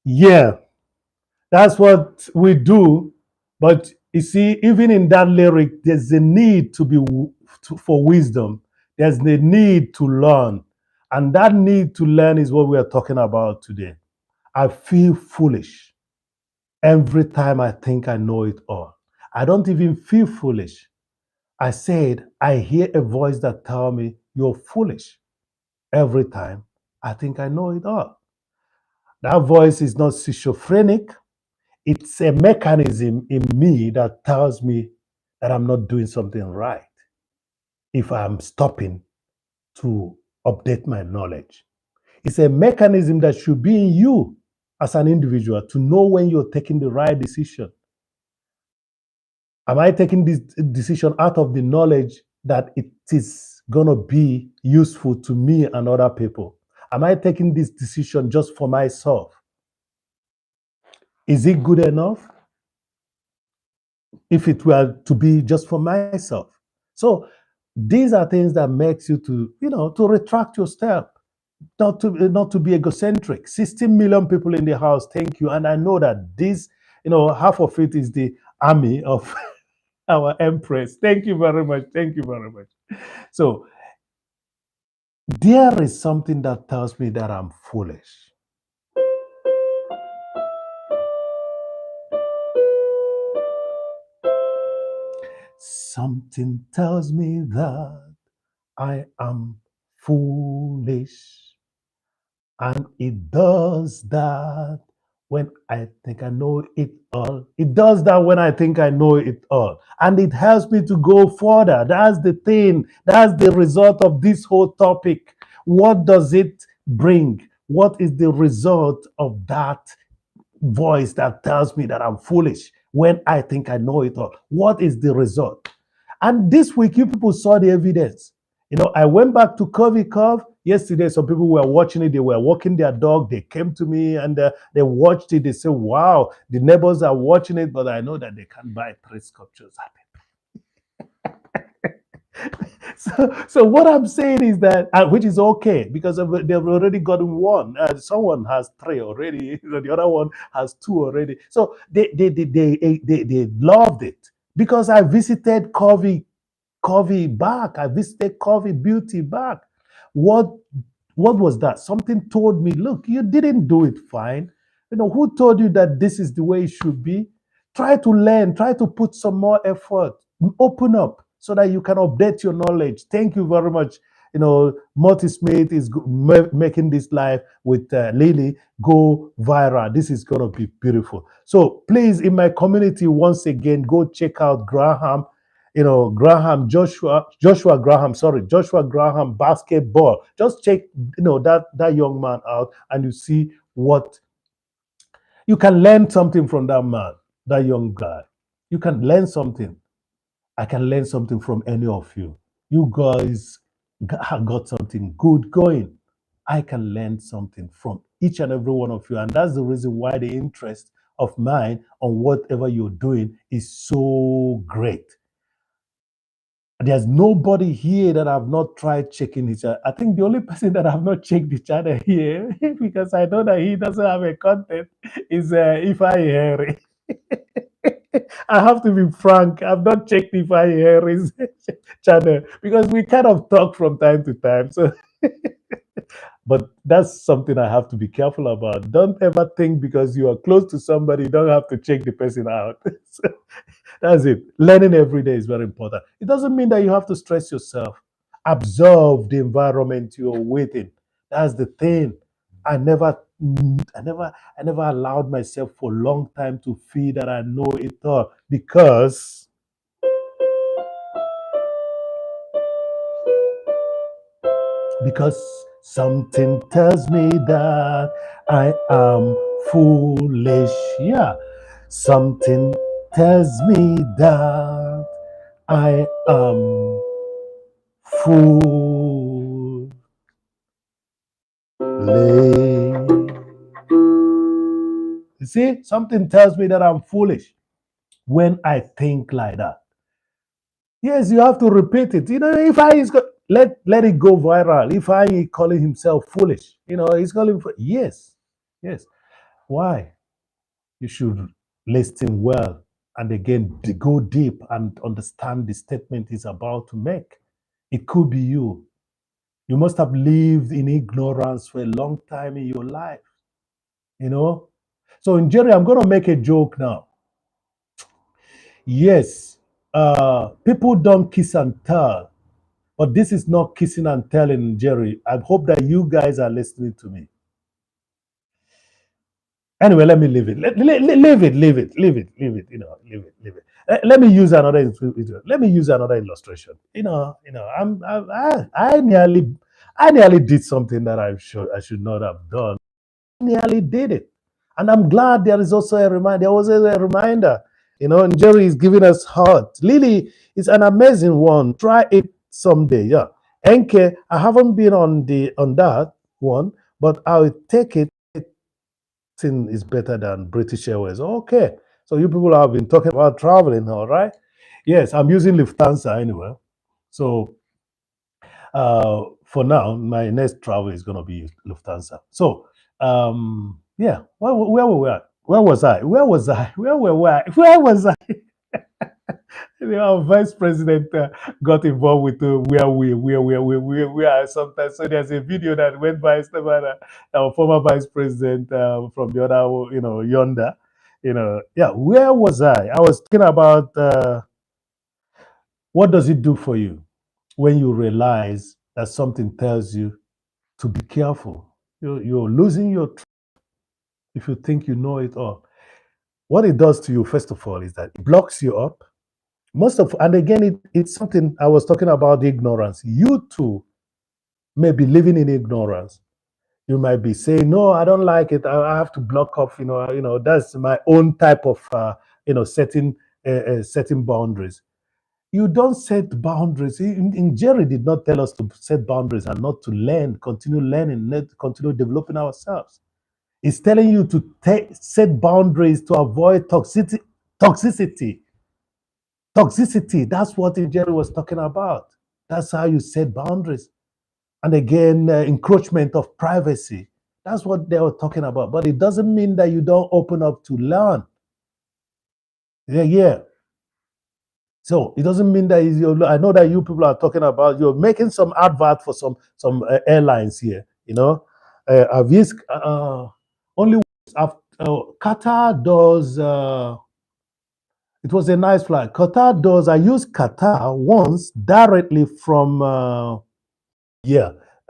yeah, that's what we do. But you see, even in that lyric, there's a need for wisdom. There's the need to learn. And that need to learn is what we are talking about today. I feel foolish every time I think I know it all. I don't even feel foolish. I said, I hear a voice that tells me you're foolish every time I think I know it all. That voice is not schizophrenic. It's a mechanism in me that tells me that I'm not doing something right if I'm stopping to update my knowledge. It's a mechanism that should be in you as an individual to know when you're taking the right decision. Am I taking this decision out of the knowledge that it is going to be useful to me and other people? Am I taking this decision just for myself? Is it good enough if it were to be just for myself? So these are things that makes you to, to retract your step, not to be egocentric. 16 million people in the house, thank you. And I know that this, half of it is the army of our empress. Thank you very much. Thank you very much. So there is something that tells me that I'm foolish. Something tells me that I am foolish. And it does that when I think I know it all. It does that when I think I know it all. And it helps me to go further. That's the thing. That's the result of this whole topic. What does it bring? What is the result of that voice that tells me that I'm foolish when I think I know it all? What is the result? And this week, you people saw the evidence. I went back to Covey Cove yesterday. Some people were watching it. They were walking their dog. They came to me and they watched it. They said, wow, the neighbors are watching it, but I know that they can't buy 3 sculptures at it. So what I'm saying is that, which is okay because they've already gotten one. Someone has 3 already. The other one has 2 already. So they loved it because I visited Covey back. I visited Covey Beauty back. What what was that? Something told me, look, you didn't do it fine. Who told you that this is the way it should be? Try to learn, try to put some more effort, open up so that you can update your knowledge. Thank you very much. Morty Smith is making this live with Lily go viral. This is going to be beautiful. So please, in my community, once again, go check out Graham, Joshua Graham, sorry, Joshua Graham basketball. Just check, that young man out, and you see what you can learn something from that man, that young guy. You can learn something. I can learn something from any of you. You guys got something good going. I can learn something from each and every one of you. And that's the reason why the interest of mine on whatever you're doing is so great. There's nobody here that I've not tried checking his channel. I think the only person that I've not checked the channel here, because I know that he doesn't have a content, is Ifeanyickool. I have to be frank. I've not checked Ifeanyickool's channel because we kind of talk from time to time. So, but that's something I have to be careful about. Don't ever think because you are close to somebody, you don't have to check the person out. So, that's it. Learning every day is very important. It doesn't mean that you have to stress yourself. Absorb the environment you're within. That's the thing. I never, I never allowed myself for a long time to feel that I know it all because something tells me that I am foolish. Yeah, something tells me that I am foolish. You see, something tells me that I'm foolish when I think like that. Yes, you have to repeat it. You know, if I is let it go viral. If I calling himself foolish, he's calling for yes, yes. Why? You should listen well and again go deep and understand the statement he's about to make. It could be you. You must have lived in ignorance for a long time in your life, you know. So in Jerry, I'm going to make a joke now. Yes, people don't kiss and tell, but this is not kissing and telling, Jerry. I hope that you guys are listening to me. Anyway, let me leave it. Leave it, leave it, leave it, leave it. Leave it, leave it. Let me use another. Let me use another illustration. I nearly did something that I should not have done. Nearly did it. And I'm glad there is also a reminder. There was a reminder, and Jerry is giving us heart. Lily is an amazing one. Try it someday. Yeah. NK, I haven't been on that one, but I'll take it. Is better than British Airways. Okay. So you people have been talking about traveling, all right? Yes, I'm using Lufthansa anyway. So for now, my next travel is going to be Lufthansa. So, yeah, where were we at? Where was I? Where was I? Where were I? Where was I? Our vice president got involved with we are sometimes. So there's a video that went by our former vice president from the other, yonder. Yeah, where was I? I was talking about what does it do for you when you realize that something tells you to be careful. You're losing your if you think you know it all. What it does to you, first of all, is that it blocks you up. And again, it's something I was talking about the ignorance. You too may be living in ignorance. You might be saying, "No, I don't like it. I have to block off." That's my own type of, setting boundaries. You don't set boundaries. Jerry did not tell us to set boundaries and not to learn, continue learning, continue developing ourselves. It's telling you to set boundaries to avoid toxicity. Toxicity. That's what Jerry was talking about. That's how you set boundaries. And again, encroachment of privacy. That's what they were talking about. But it doesn't mean that you don't open up to learn. Yeah, yeah. So it doesn't mean that I know that you people are talking about you're making some advert for some airlines here. I've used only Qatar does. It was a nice flight. Qatar does. I used Qatar once directly from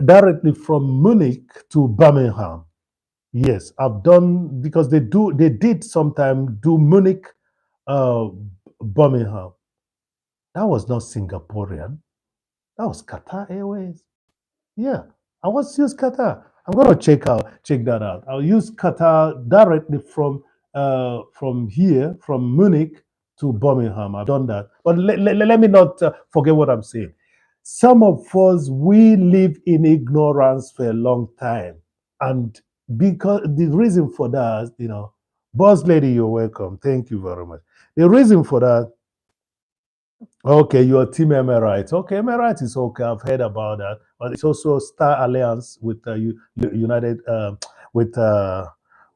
directly from Munich to Birmingham. Yes, I've done because they did sometime do Munich, uh, Birmingham. That was not Singaporean. That was Qatar Airways. Yeah, I was use Qatar. I'm gonna check that out. I'll use Qatar directly from here, from Munich to Birmingham. I've done that, but let me not forget what I'm saying. Some of us, we live in ignorance for a long time. And because the reason for that, boss lady, you're welcome. Thank you very much. The reason for that, okay, you're Team Emirates. Okay, Emirates is okay. I've heard about that, but it's also Star Alliance with United, with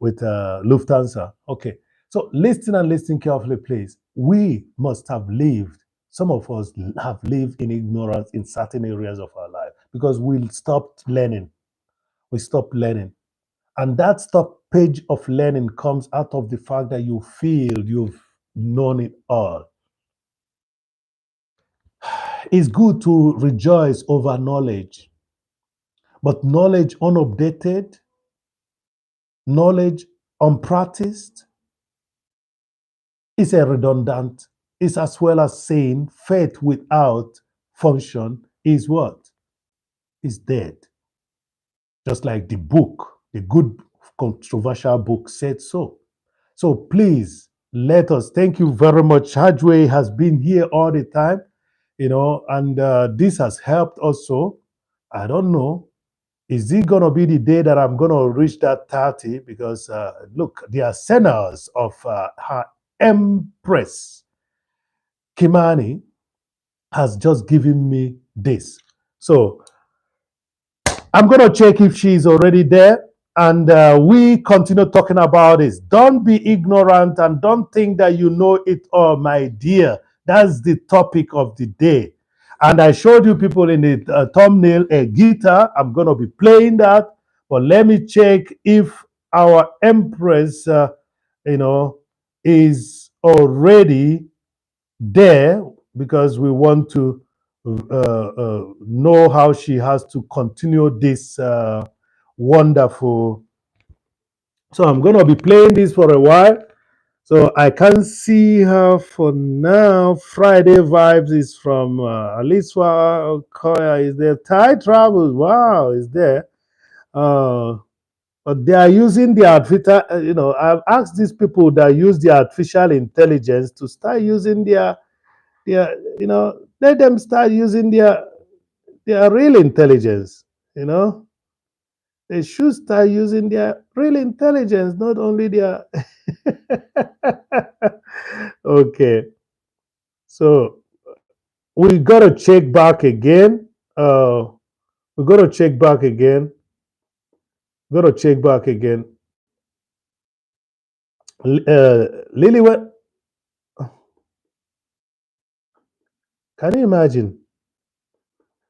Lufthansa. Okay, so listen and listen carefully, please. We must have lived. Some of us have lived in ignorance in certain areas of our life because we stopped learning. We stopped learning, and that stoppage of learning comes out of the fact that you feel you've known it all. It's good to rejoice over knowledge, but knowledge unupdated, knowledge unpracticed is a redundant. It's as well as saying faith without function is what? Is dead. Just like the book, the good controversial book said so. So please let us, thank you very much. Hajwe has been here all the time, and this has helped also. I don't know. Is it going to be the day that I'm going to reach that 30? Because look, the ascenders of her Empress Kimani has just given me this. So I'm going to check if she's already there. And we continue talking about this. Don't be ignorant and don't think that you know it all, my dear. That's the topic of the day. And I showed you people in the thumbnail a guitar. I'm going to be playing that. But let me check if our Empress, you know, is already there because we want to know how she has to continue this wonderful. So I'm going to be playing this for a while. So I can't see her for now. Friday Vibes is from Aliswa Okoya. Is there? Thai Travels. Wow, is there? Uh, but they are using the artificial, I've asked these people that use the artificial intelligence to start using let them start using their real intelligence, you know. They should start using their real intelligence, not only their. Okay, so we gotta check back again. We gotta check back again. Gotta check back again. Lily, what? Can you imagine?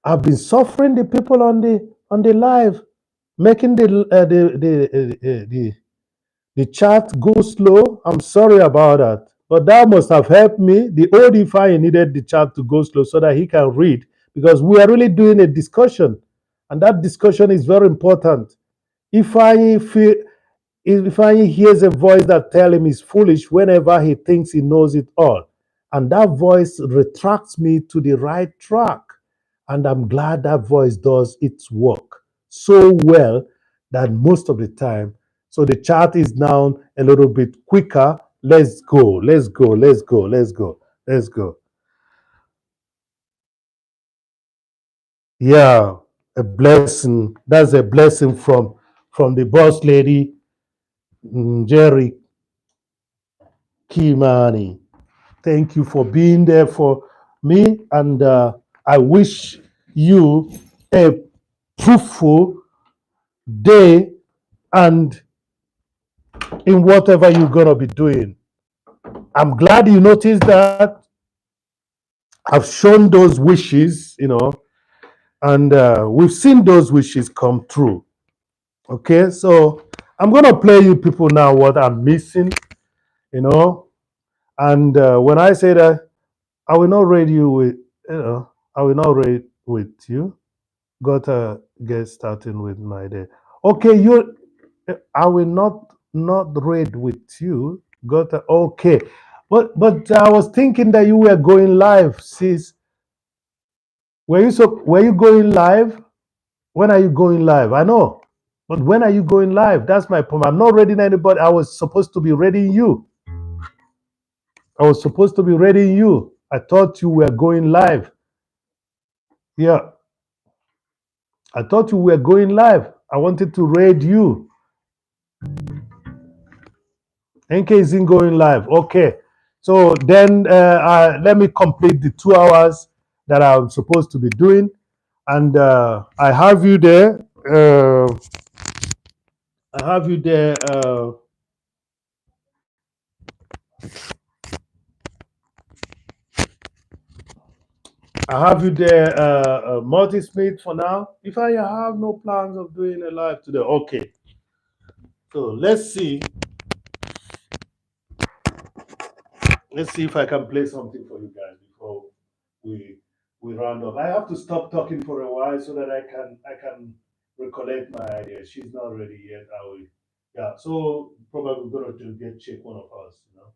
I've been suffering the people on the live, making the chat go slow. I'm sorry about that. But that must have helped me. The old Ifeanyi needed the chat to go slow so that he can read because we are really doing a discussion. And that discussion is very important. Ifeanyi feel if he hears a voice that tells him he's foolish whenever he thinks he knows it all. And that voice retracts me to the right track. And I'm glad that voice does its work so well that most of the time. So the chart is now a little bit quicker. Let's go, let's go, let's go, let's go, let's go. Yeah, a blessing. That's a blessing from the boss lady, Jerry Kimani. Thank you for being there for me, and I wish you a fruitful day and in whatever you're gonna be doing. I'm glad you noticed that I've shown those wishes, and we've seen those wishes come true. Okay, so I'm gonna play you people now what I'm missing, you know, and when I say that, I will not read you with, I will not read with you. Gotta get starting with my day. Okay, I will not read with you. Gotta okay, but I was thinking that you were going live, sis. Were you going live? When are you going live? I know, but when are you going live? That's my point. I'm not reading anybody. I was supposed to be reading you. I was supposed to be reading you. I thought you were going live. Yeah, I thought you were going live. I wanted to raid you. NK isn't going live. Okay. So then let me complete the 2 hours that I'm supposed to be doing. And I have you there. I have you there. I have you there, Multi Smith for now. If I have no plans of doing a live today, okay. So let's see if I can play something for you guys before we we round up. I have to stop talking for a while so that I can recollect my ideas. She's not ready yet. I will. Yeah. So probably gonna to get check one of us. You know.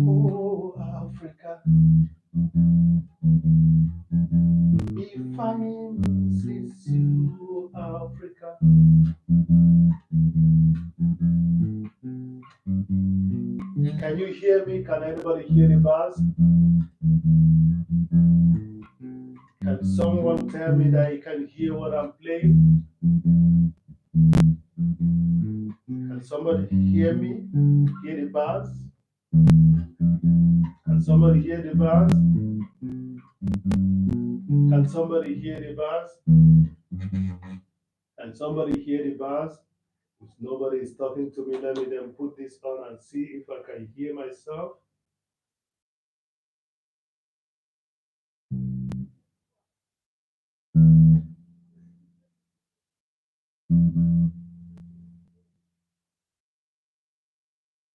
Oh, Africa, if I miss you, Africa. Can you hear me? Can anybody hear the bars? Can someone tell me that you can hear what I'm playing? Can somebody hear me? Hear the bars? Can somebody hear the bars? Can somebody hear the bars? Can somebody hear the bars? If nobody is talking to me, let me then put this on and see if I can hear myself.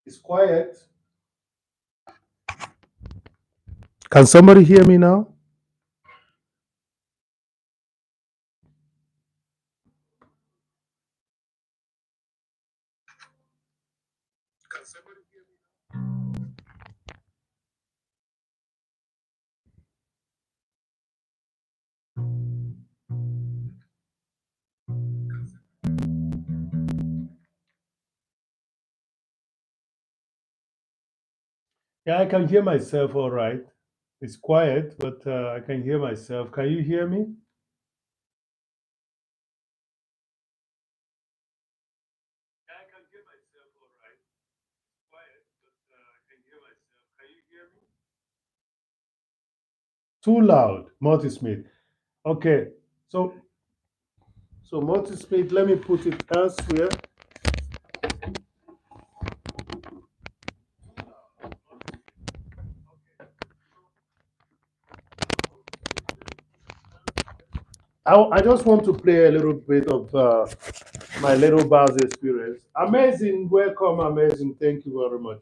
It's quiet. Can somebody hear me now? Yeah, I can hear myself all right. It's quiet, but I can hear myself. Can you hear me? Yeah, I can hear myself all right. It's quiet, but I can hear myself. Can you hear me? Too loud, multi-smith. Okay, so multi-smith, let me put it elsewhere. I just want to play a little bit of my little bars experience. Amazing, welcome, amazing. Thank you very much.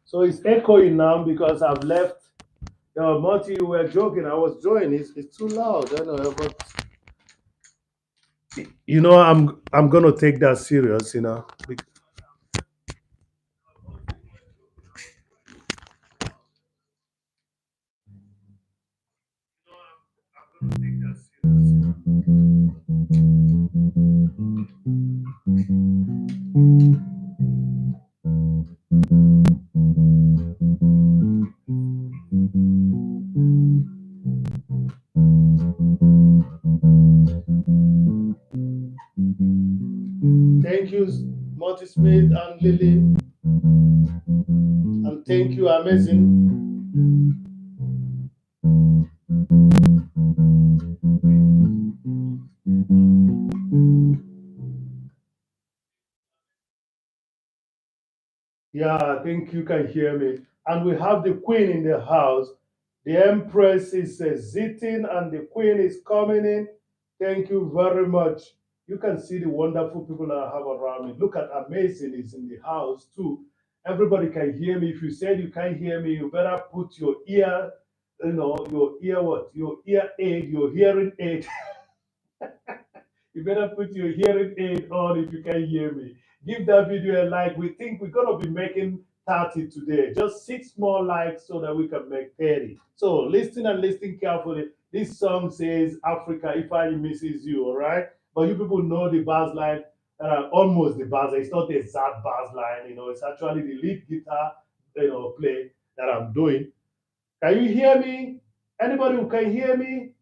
So it's echoing now because I've left. Monty, you were joking. I was joining. It's too loud. I know, but I'm gonna take that serious. I'm gonna take that serious. Thank you, Monty Smith and Lily, and thank you, amazing. Yeah, I think you can hear me. And we have the queen in the house. The empress is sitting and the queen is coming in. Thank you very much. You can see the wonderful people that I have around me. Look at Amazing is in the house too. Everybody can hear me. If you said you can't hear me, you better put your ear your ear what? Your ear aid, your hearing aid. You better put your hearing aid on if you can hear me. Give that video a like. We think we're gonna be making 30 today. Just six more likes so that we can make 30. So listen and listen carefully. This song says Africa if I misses you, all right? But you people know the bass line, almost the bass line. It's not the exact bass line, it's actually the lead guitar, play that I'm doing. Can you hear me? Anybody who can hear me?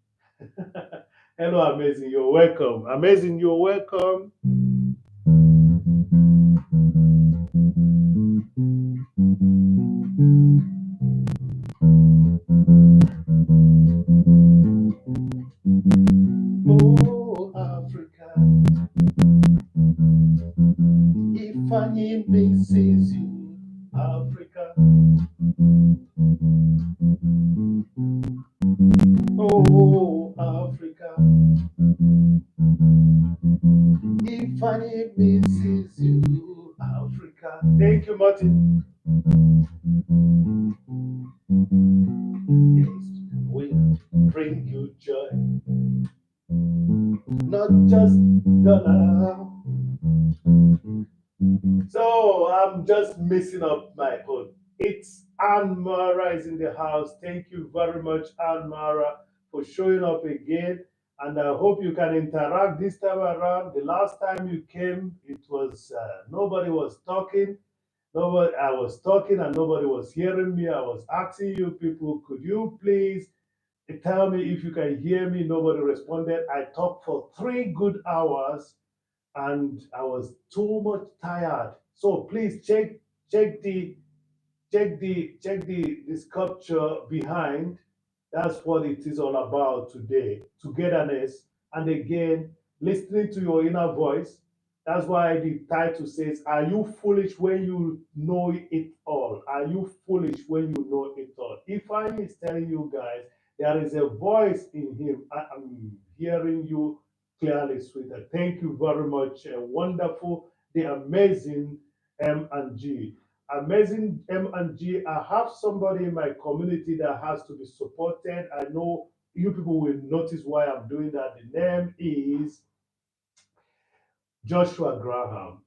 Hello, amazing. You're welcome. Amazing. You're welcome. Oh, Africa, if I misses you, Africa. Oh, Africa, if I misses you, Africa. Thank you, Martin. Yes, will bring you joy, not just dollar. So I'm just messing up my phone. It's Ann Mara is in the house. Thank you very much, Ann Mara, for showing up again. And I hope you can interact this time around. The last time you came, it was nobody was talking. Nobody, I was talking and nobody was hearing me. I was asking you people, could you please tell me if you can hear me? Nobody responded. I talked for 3 good hours and I was too much tired. So please check the check the sculpture behind. That's what it is all about today. Togetherness and again listening to your inner voice. That's why the title says, "Are you foolish when you know it all? Are you foolish when you know it all?" If I is telling you guys, there is a voice in him. I am hearing you clearly, sweeter. Thank you very much. Wonderful, the amazing M and G. Amazing M and G. I have somebody in my community that has to be supported. I know you people will notice why I'm doing that. The name is Joshua Graham.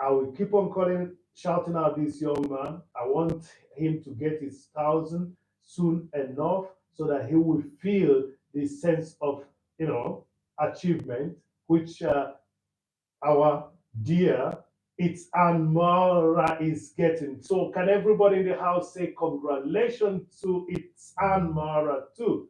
I will keep on shouting out this young man. I want him to get his 1,000 soon enough so that he will feel the sense of, achievement, which our dear it's Anmara is getting. So can everybody in the house say congratulations to it's Anmara too?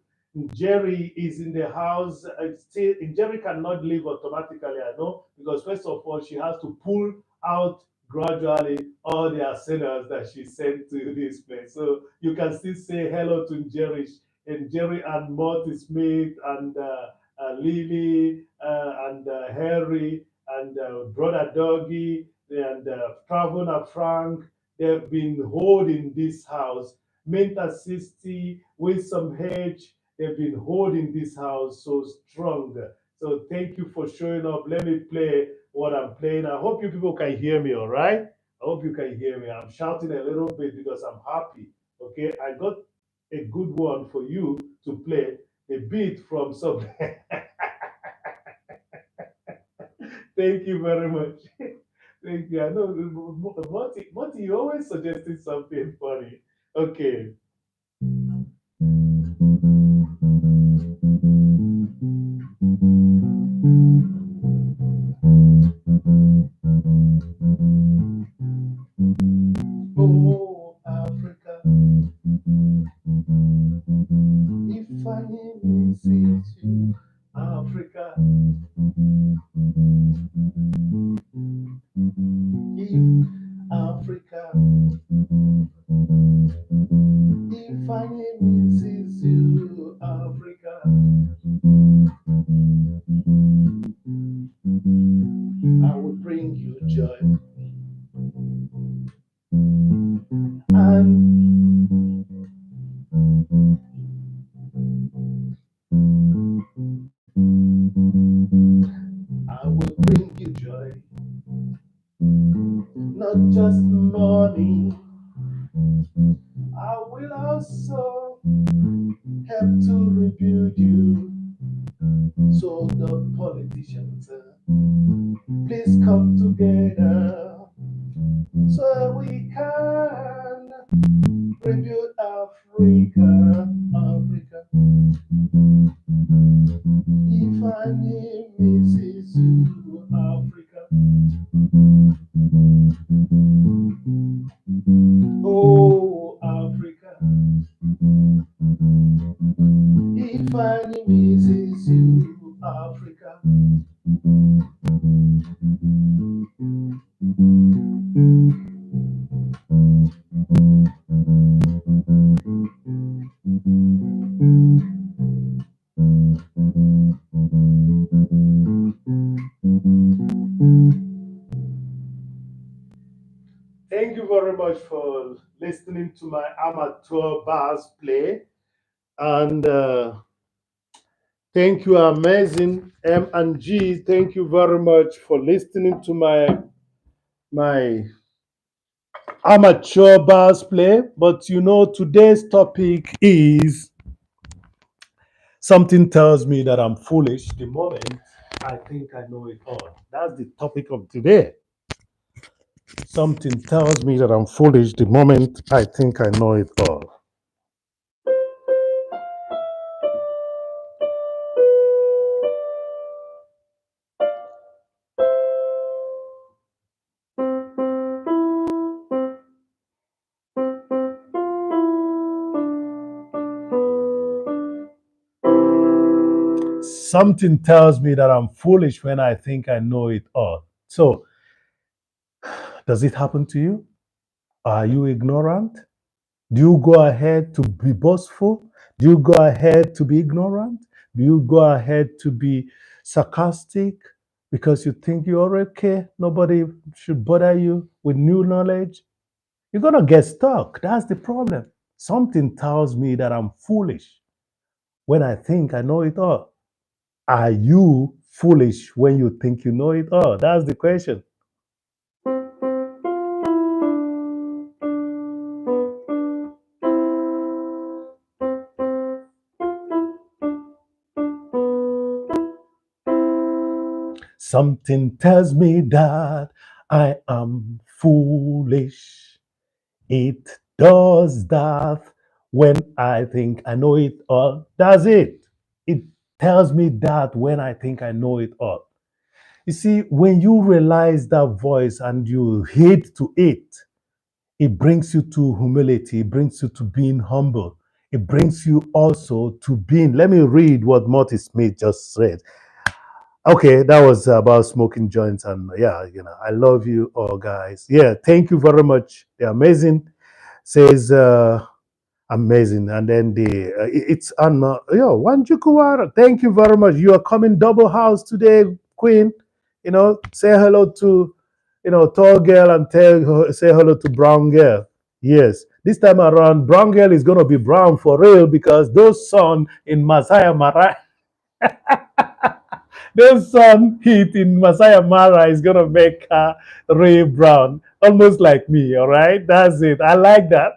Jerry is in the house. Still, Jerry cannot leave automatically, I know, because first of all, she has to pull out gradually all the accents that she sent to this place. So you can still say hello to Jerry and Jerry and Morty Smith and Lily and Harry and Brother Doggy and Travona Frank. They've been holding this house. Minta 60 with some hedge. They've been holding this house so strong. So thank you for showing up. Let me play what I'm playing. I hope you people can hear me, all right? I hope you can hear me. I'm shouting a little bit because I'm happy. Okay, I got a good one for you to play a beat from some. Thank you very much. Thank you. I know, Monty, you always suggesting something funny. Okay. Oh, Africa, if I visit you, Africa, if Africa, if I visit you, Africa, I will bring you joy and I will bring you joy, not just money. I will also help to rebuild you. So the politicians, please come together so we can rebuild Africa. Africa. If I name misses you, Africa. Oh, Africa. If I name misses you, Africa. Thank you very much for listening to my amateur bass play. And thank you, amazing M and G. Thank you very much for listening to my amateur bass play. But today's topic is something tells me that I'm foolish the moment I think I know it all. That's the topic of today. Something tells me that I'm foolish the moment I think I know it all. Something tells me that I'm foolish when I think I know it all. So, does it happen to you? Are you ignorant? Do you go ahead to be boastful? Do you go ahead to be ignorant? Do you go ahead to be sarcastic because you think you're okay? Nobody should bother you with new knowledge. You're going to get stuck. That's the problem. Something tells me that I'm foolish when I think I know it all. Are you foolish when you think you know it all? That's the question. Something tells me that I am foolish. It does that when I think I know it all. That's it. It tells me that when I think I know it all. You see, when you realize that voice and you heed to it brings you to humility, it brings you to being humble. It brings you also to being. Let me read what Morty Smith just said. Okay, that was about smoking joints, and yeah, I love you all, guys. Yeah, thank you very much. They're amazing. Says amazing, and then it's on. Wanjukuwara. Thank you very much. You are coming double house today, Queen. Say hello to tall girl and say hello to brown girl. Yes, this time around, brown girl is gonna be brown for real because those sun in Masaya Mara. This sun heat in Masaya Mara is gonna make her Ray Brown, almost like me. All right, that's it. I like that.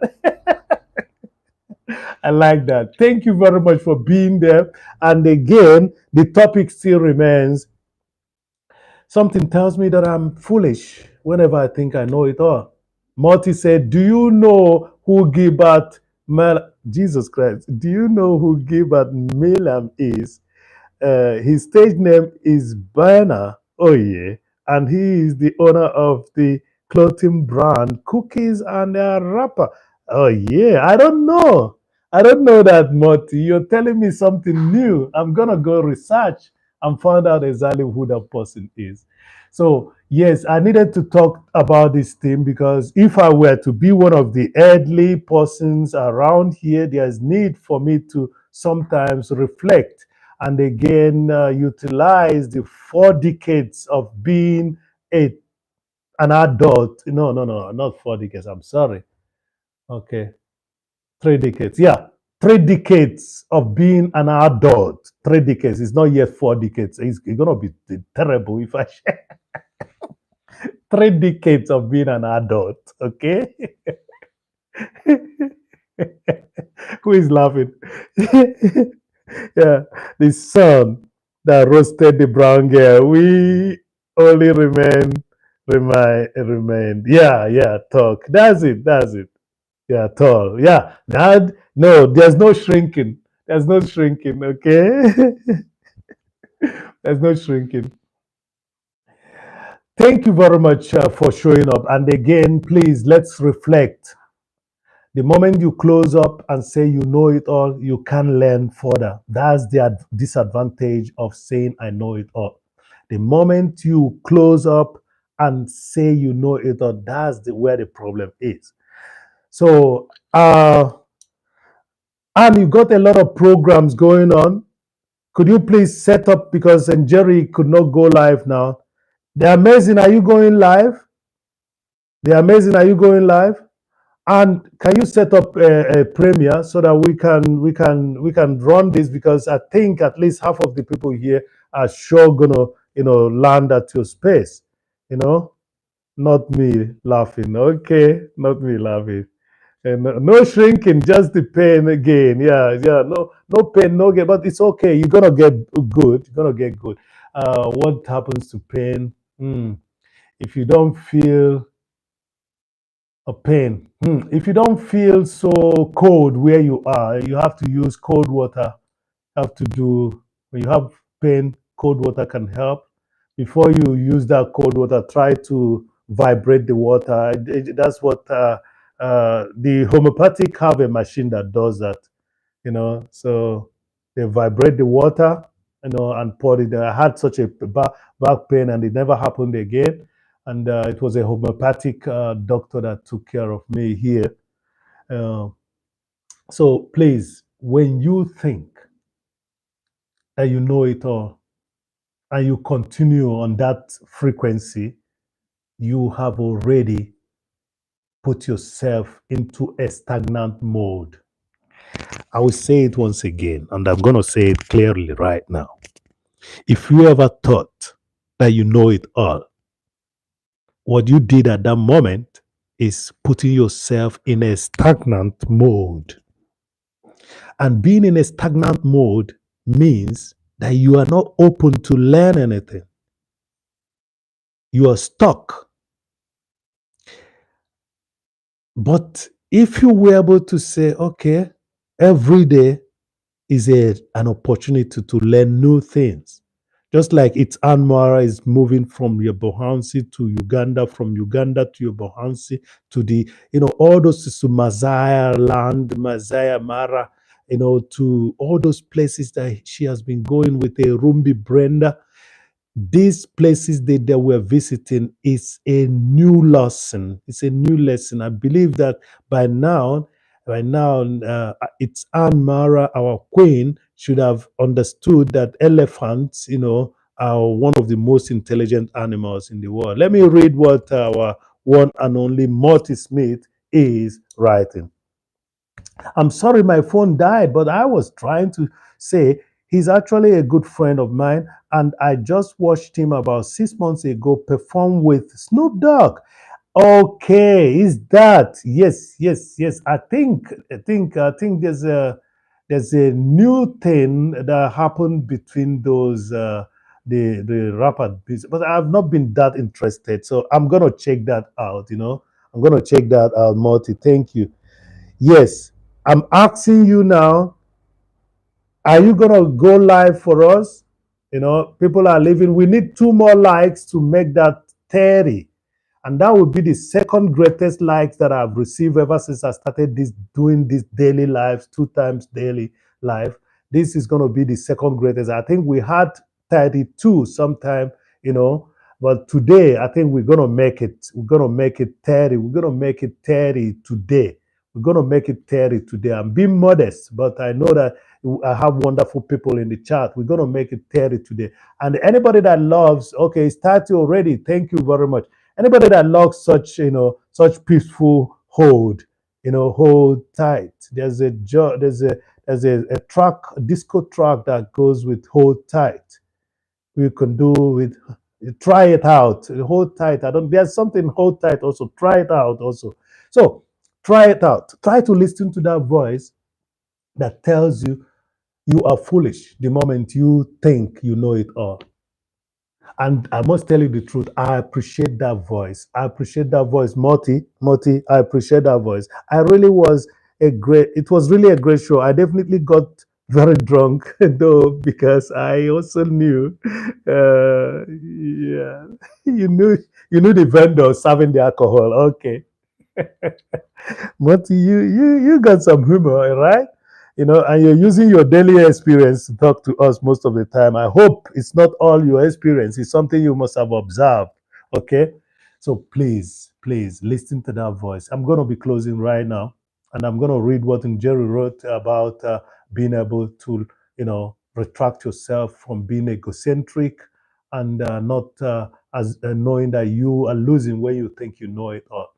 I like that. Thank you very much for being there. And again, the topic still remains. Something tells me that I'm foolish whenever I think I know it all. Morty said, "Do you know who Gilbert Jesus Christ? Do you know who Gilbert Milam is?" His stage name is Bernard Oye, and he is the owner of the clothing brand Cookies and a rapper. Oh yeah, I don't know. I don't know that, Morty. You're telling me something new. I'm gonna go research and find out exactly who that person is. So yes, I needed to talk about this thing because if I were to be one of the elderly persons around here, there's need for me to sometimes reflect and again utilize the 4 decades of being a, an adult. No, no, no, not 4 decades. I'm sorry. Okay, 3 decades. Yeah, 3 decades of being an adult. 3 decades. It's not yet 4 decades. It's gonna be terrible if I share 3 decades of being an adult. Okay. Who is laughing? Yeah, the sun that roasted the brown girl. We only remain. Yeah, yeah, talk. That's it. That's it. Yeah, tall. Yeah, that no, there's no shrinking. There's no shrinking. Okay, there's no shrinking. Thank you very much for showing up. And again, please let's reflect. The moment you close up and say you know it all, you can learn further. That's the disadvantage of saying I know it all. The moment you close up and say you know it all, that's where the problem is. So, and you got a lot of programs going on. Could you please set up because Jerry could not go live now? The amazing, are you going live? The amazing, are you going live? And can you set up a premiere so that we can run this because I think at least half of the people here are sure gonna land at your space, you know. Not me laughing, okay, not me laughing. And no shrinking, just the pain again. Yeah, yeah, no pain, no gain, but it's okay. You're gonna get good. You're gonna get good. What happens to pain? If you don't feel a pain. If you don't feel so cold where you are, you have to use cold water. Have to do when you have pain, cold water can help. Before you use that cold water, try to vibrate the water. That's what the homeopathic have a machine that does that. So they vibrate the water, and pour it there. I had such a back pain, and it never happened again. And it was a homeopathic doctor that took care of me here. Uh, so please, when you think that you know it all and you continue on that frequency, you have already put yourself into a stagnant mode. I will say it once again, and I'm going to say it clearly right now. If you ever thought that you know it all, what you did at that moment is putting yourself in a stagnant mode. And being in a stagnant mode means that you are not open to learn anything. You are stuck. But if you were able to say, okay, every day is an opportunity to learn new things. Just like it's Anmara is moving from Yobohansi to Uganda, from Uganda to Yobohansi to all those to Mazaya land, Mazaya Mara, to all those places that she has been going with a Rumbi Brenda. These places they were visiting is a new lesson. It's a new lesson. I believe that by now, it's Anne Mara, our queen, should have understood that elephants, are one of the most intelligent animals in the world. Let me read what our one and only Morty Smith is writing. I'm sorry my phone died, but I was trying to say he's actually a good friend of mine, and I just watched him about 6 months ago perform with Snoop Dogg. Okay, is that yes, yes, yes. I think there's a new thing that happened between those the rapper, but I've not been that interested, so I'm gonna check that out. I'm gonna check that out. Multi, thank you. Yes, I'm asking you now, are you going to go live for us? People are leaving. We need two more likes to make that 30. And that would be the second greatest likes that I've received ever since I started doing this daily lives, 2 times daily live. This is going to be the second greatest. I think we had 32 sometime, you know, but today I think we're going to make it. We're going to make it 30. We're going to make it 30 today. We're going to make it 30 today. I'm being modest, but I know that I have wonderful people in the chat. We're going to make it 30 today. And anybody that loves, okay, it's 30 already. Thank you very much. Anybody that loves such peaceful hold, hold tight. There's a track, a disco track that goes with hold tight. We can do with try it out. Hold tight. There's something hold tight also. Try it out also. So Try it out. Try to listen to that voice that tells you you are foolish the moment you think you know it all. And I must tell you the truth, I appreciate that voice. I appreciate that voice. Morty, I appreciate that voice. It was really a great show. I definitely got very drunk though, because I also knew, yeah, you knew, you knew the vendor serving the alcohol. Okay. But you got some humor, right? And you're using your daily experience to talk to us most of the time. I hope it's not all your experience. It's something you must have observed. Okay. So please listen to that voice. I'm going to be closing right now, and I'm going to read what Jerry wrote about being able to, retract yourself from being egocentric and not as knowing that you are losing when you think you know it all.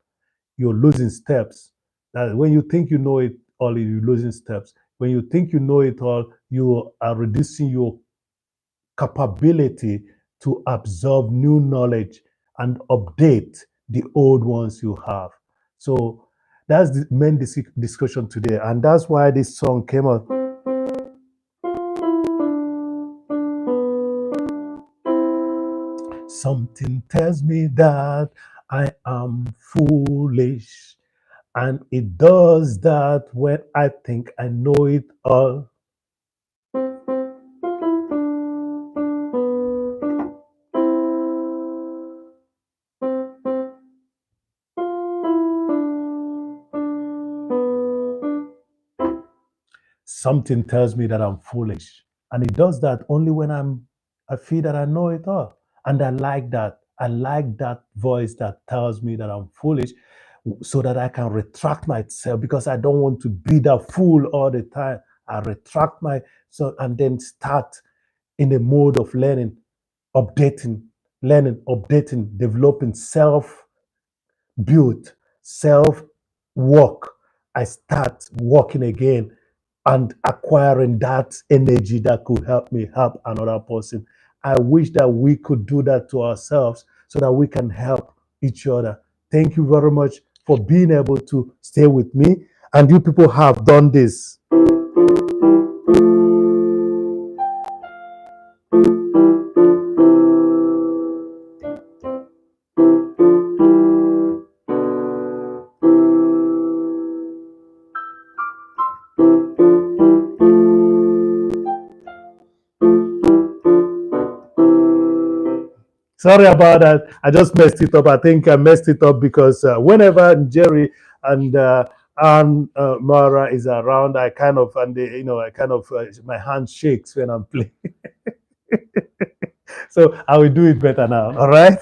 You're losing steps. That when you think you know it all, you're losing steps. When you think you know it all, you are reducing your capability to absorb new knowledge and update the old ones you have. So that's the main discussion today. And that's why this song came out. Something tells me that I am foolish. And it does that when I think I know it all. Something tells me that I'm foolish. And it does that only when I feel that I know it all. And I like that. I like that voice that tells me that I'm foolish so that I can retract myself because I don't want to be that fool all the time. I retract my so and then start in the mode of updating, developing self built, self work. I start working again and acquiring that energy that could help me help another person. I wish that we could do that to ourselves so that we can help each other. Thank you very much for being able to stay with me. And you people have done this. Sorry about that. I just messed it up. I think I messed it up because whenever Jerry and Mara is around, I kind of and they, I kind of my hand shakes when I'm playing. So I will do it better now. All right.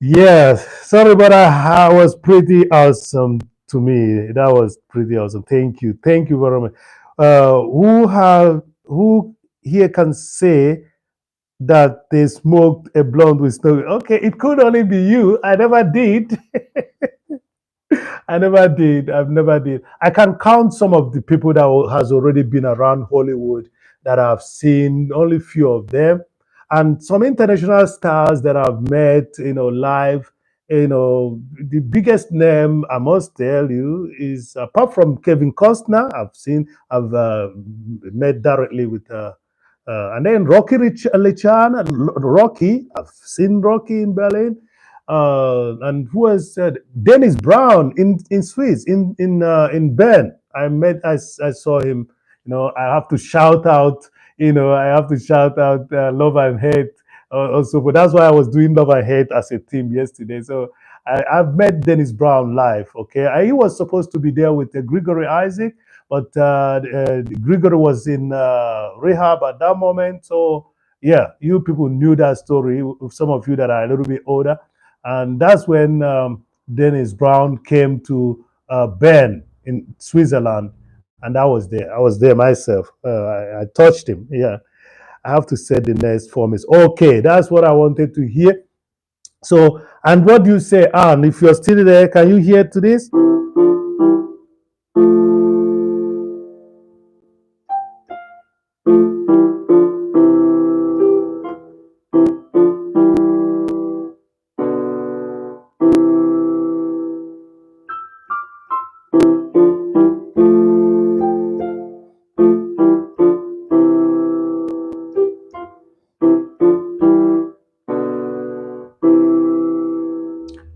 Yes, sorry, but I was pretty awesome to me. That was pretty awesome. Thank you very much. Who here can say that they smoked a blunt with snow? Okay, it could only be you. I never did. I never did. I've never did. I can count some of the people that has already been around Hollywood that I've seen. Only few of them, and some international stars that I've met. Live. The biggest name I must tell you is apart from Kevin Costner. I've met directly with. And then Lechan, Rocky. I've seen Rocky in Berlin. And who has said Dennis Brown in Swiss in Bern. I saw him. I have to shout out. I have to shout out love and hate also. But that's why I was doing love and hate as a team yesterday. So I've met Dennis Brown live. Okay, he was supposed to be there with Gregory Isaac, but Gregory was in rehab at that moment. So yeah, you people knew that story. Some of you that are a little bit older. And that's when Dennis Brown came to Bern in Switzerland, and I was there. I was there myself. I touched him. Yeah, I have to say the next form is okay. That's what I wanted to hear. So, and what do you say, Anne? If you're still there, can you hear to this?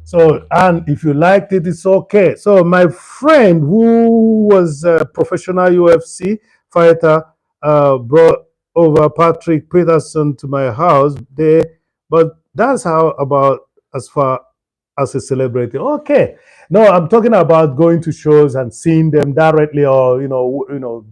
So, and if you liked it, it's okay. So, my friend who was a professional UFC fighter brought over Patrick Peterson to my house. But that's how about as far as a celebrity. Okay, no, I'm talking about going to shows and seeing them directly, or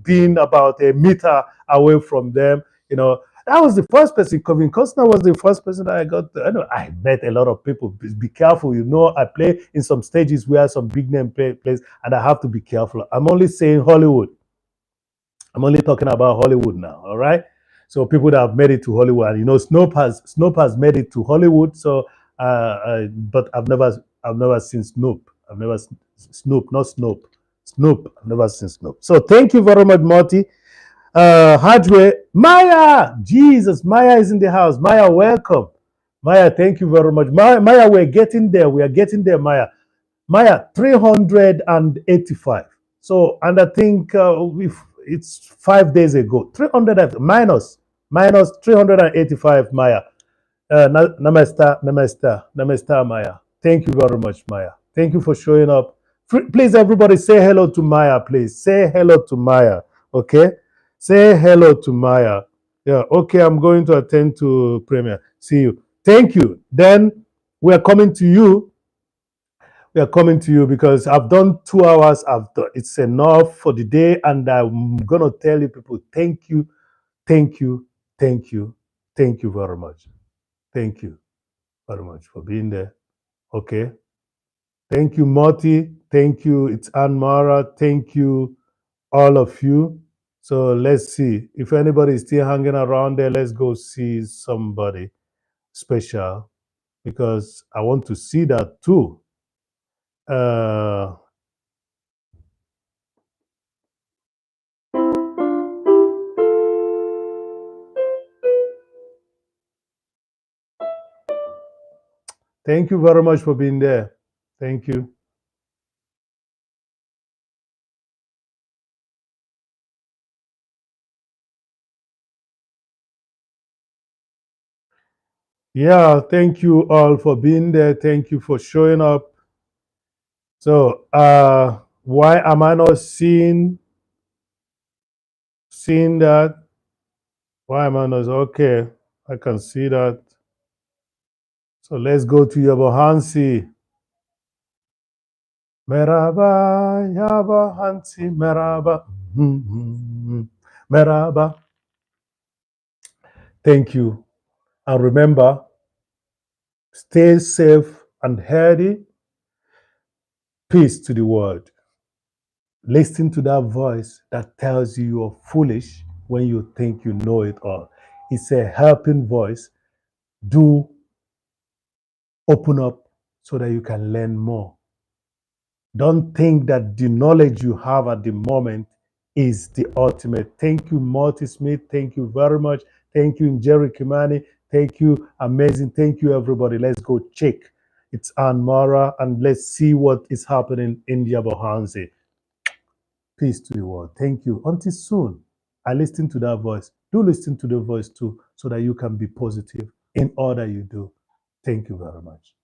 being about a meter away from them. You know, that was the first person. Kevin Costner was the first person that I got. I met a lot of people. Be careful. I play in some stages where some big name plays, and I have to be careful. I'm only saying Hollywood. I'm only talking about Hollywood now. All right. So people that have made it to Hollywood, and Snoop has made it to Hollywood. So, but I've never seen Snoop. I've never Snoop, not Snoop. Snoop. I've never seen Snoop. So thank you very much, Marty. Hardware, Maya, Jesus, Maya is in the house. Maya, welcome. Maya, thank you very much. Maya, we're getting there. We are getting there, Maya. Maya, 385. So, and I think if it's 5 days ago, 300 minus 385, Maya. Namaste, Maya. Thank you very much, Maya. Thank you for showing up. Please, everybody, say hello to Maya, please. Say hello to Maya, okay? Say hello to Maya. Yeah, okay, I'm going to attend to Premier. See you. Thank you. Then we're coming to you. We are coming to you because I've done 2 hours. It's enough for the day, and I'm gonna tell you people, thank you, thank you, thank you, thank you very much. Thank you very much for being there. Okay. Thank you, Morty. Thank you. It's Ann Mara. Thank you, all of you. So let's see. If anybody is still hanging around there, let's go see somebody special because I want to see that too. Uh, thank you very much for being there. Thank you. Yeah, thank you all for being there. Thank you for showing up. So, why am I not seeing that? Why am I not? Okay, I can see that. So let's go to Yabohansi. Meraba, Yabohansi, Meraba. Meraba. Thank you. And remember, stay safe and healthy. Peace to the world. Listen to that voice that tells you you're foolish when you think you know it all. It's a helping voice. Do open up so that you can learn more. Don't think that the knowledge you have at the moment is the ultimate. Thank you, Morty Smith. Thank you very much. Thank you, Jerry Kimani. Thank you. Amazing. Thank you, everybody. Let's go check. It's Ann Mara, and let's see what is happening in Yabohansi. Peace to the world. Thank you. Until soon. I listen to that voice. Do listen to the voice too, so that you can be positive in all that you do. Thank you very much.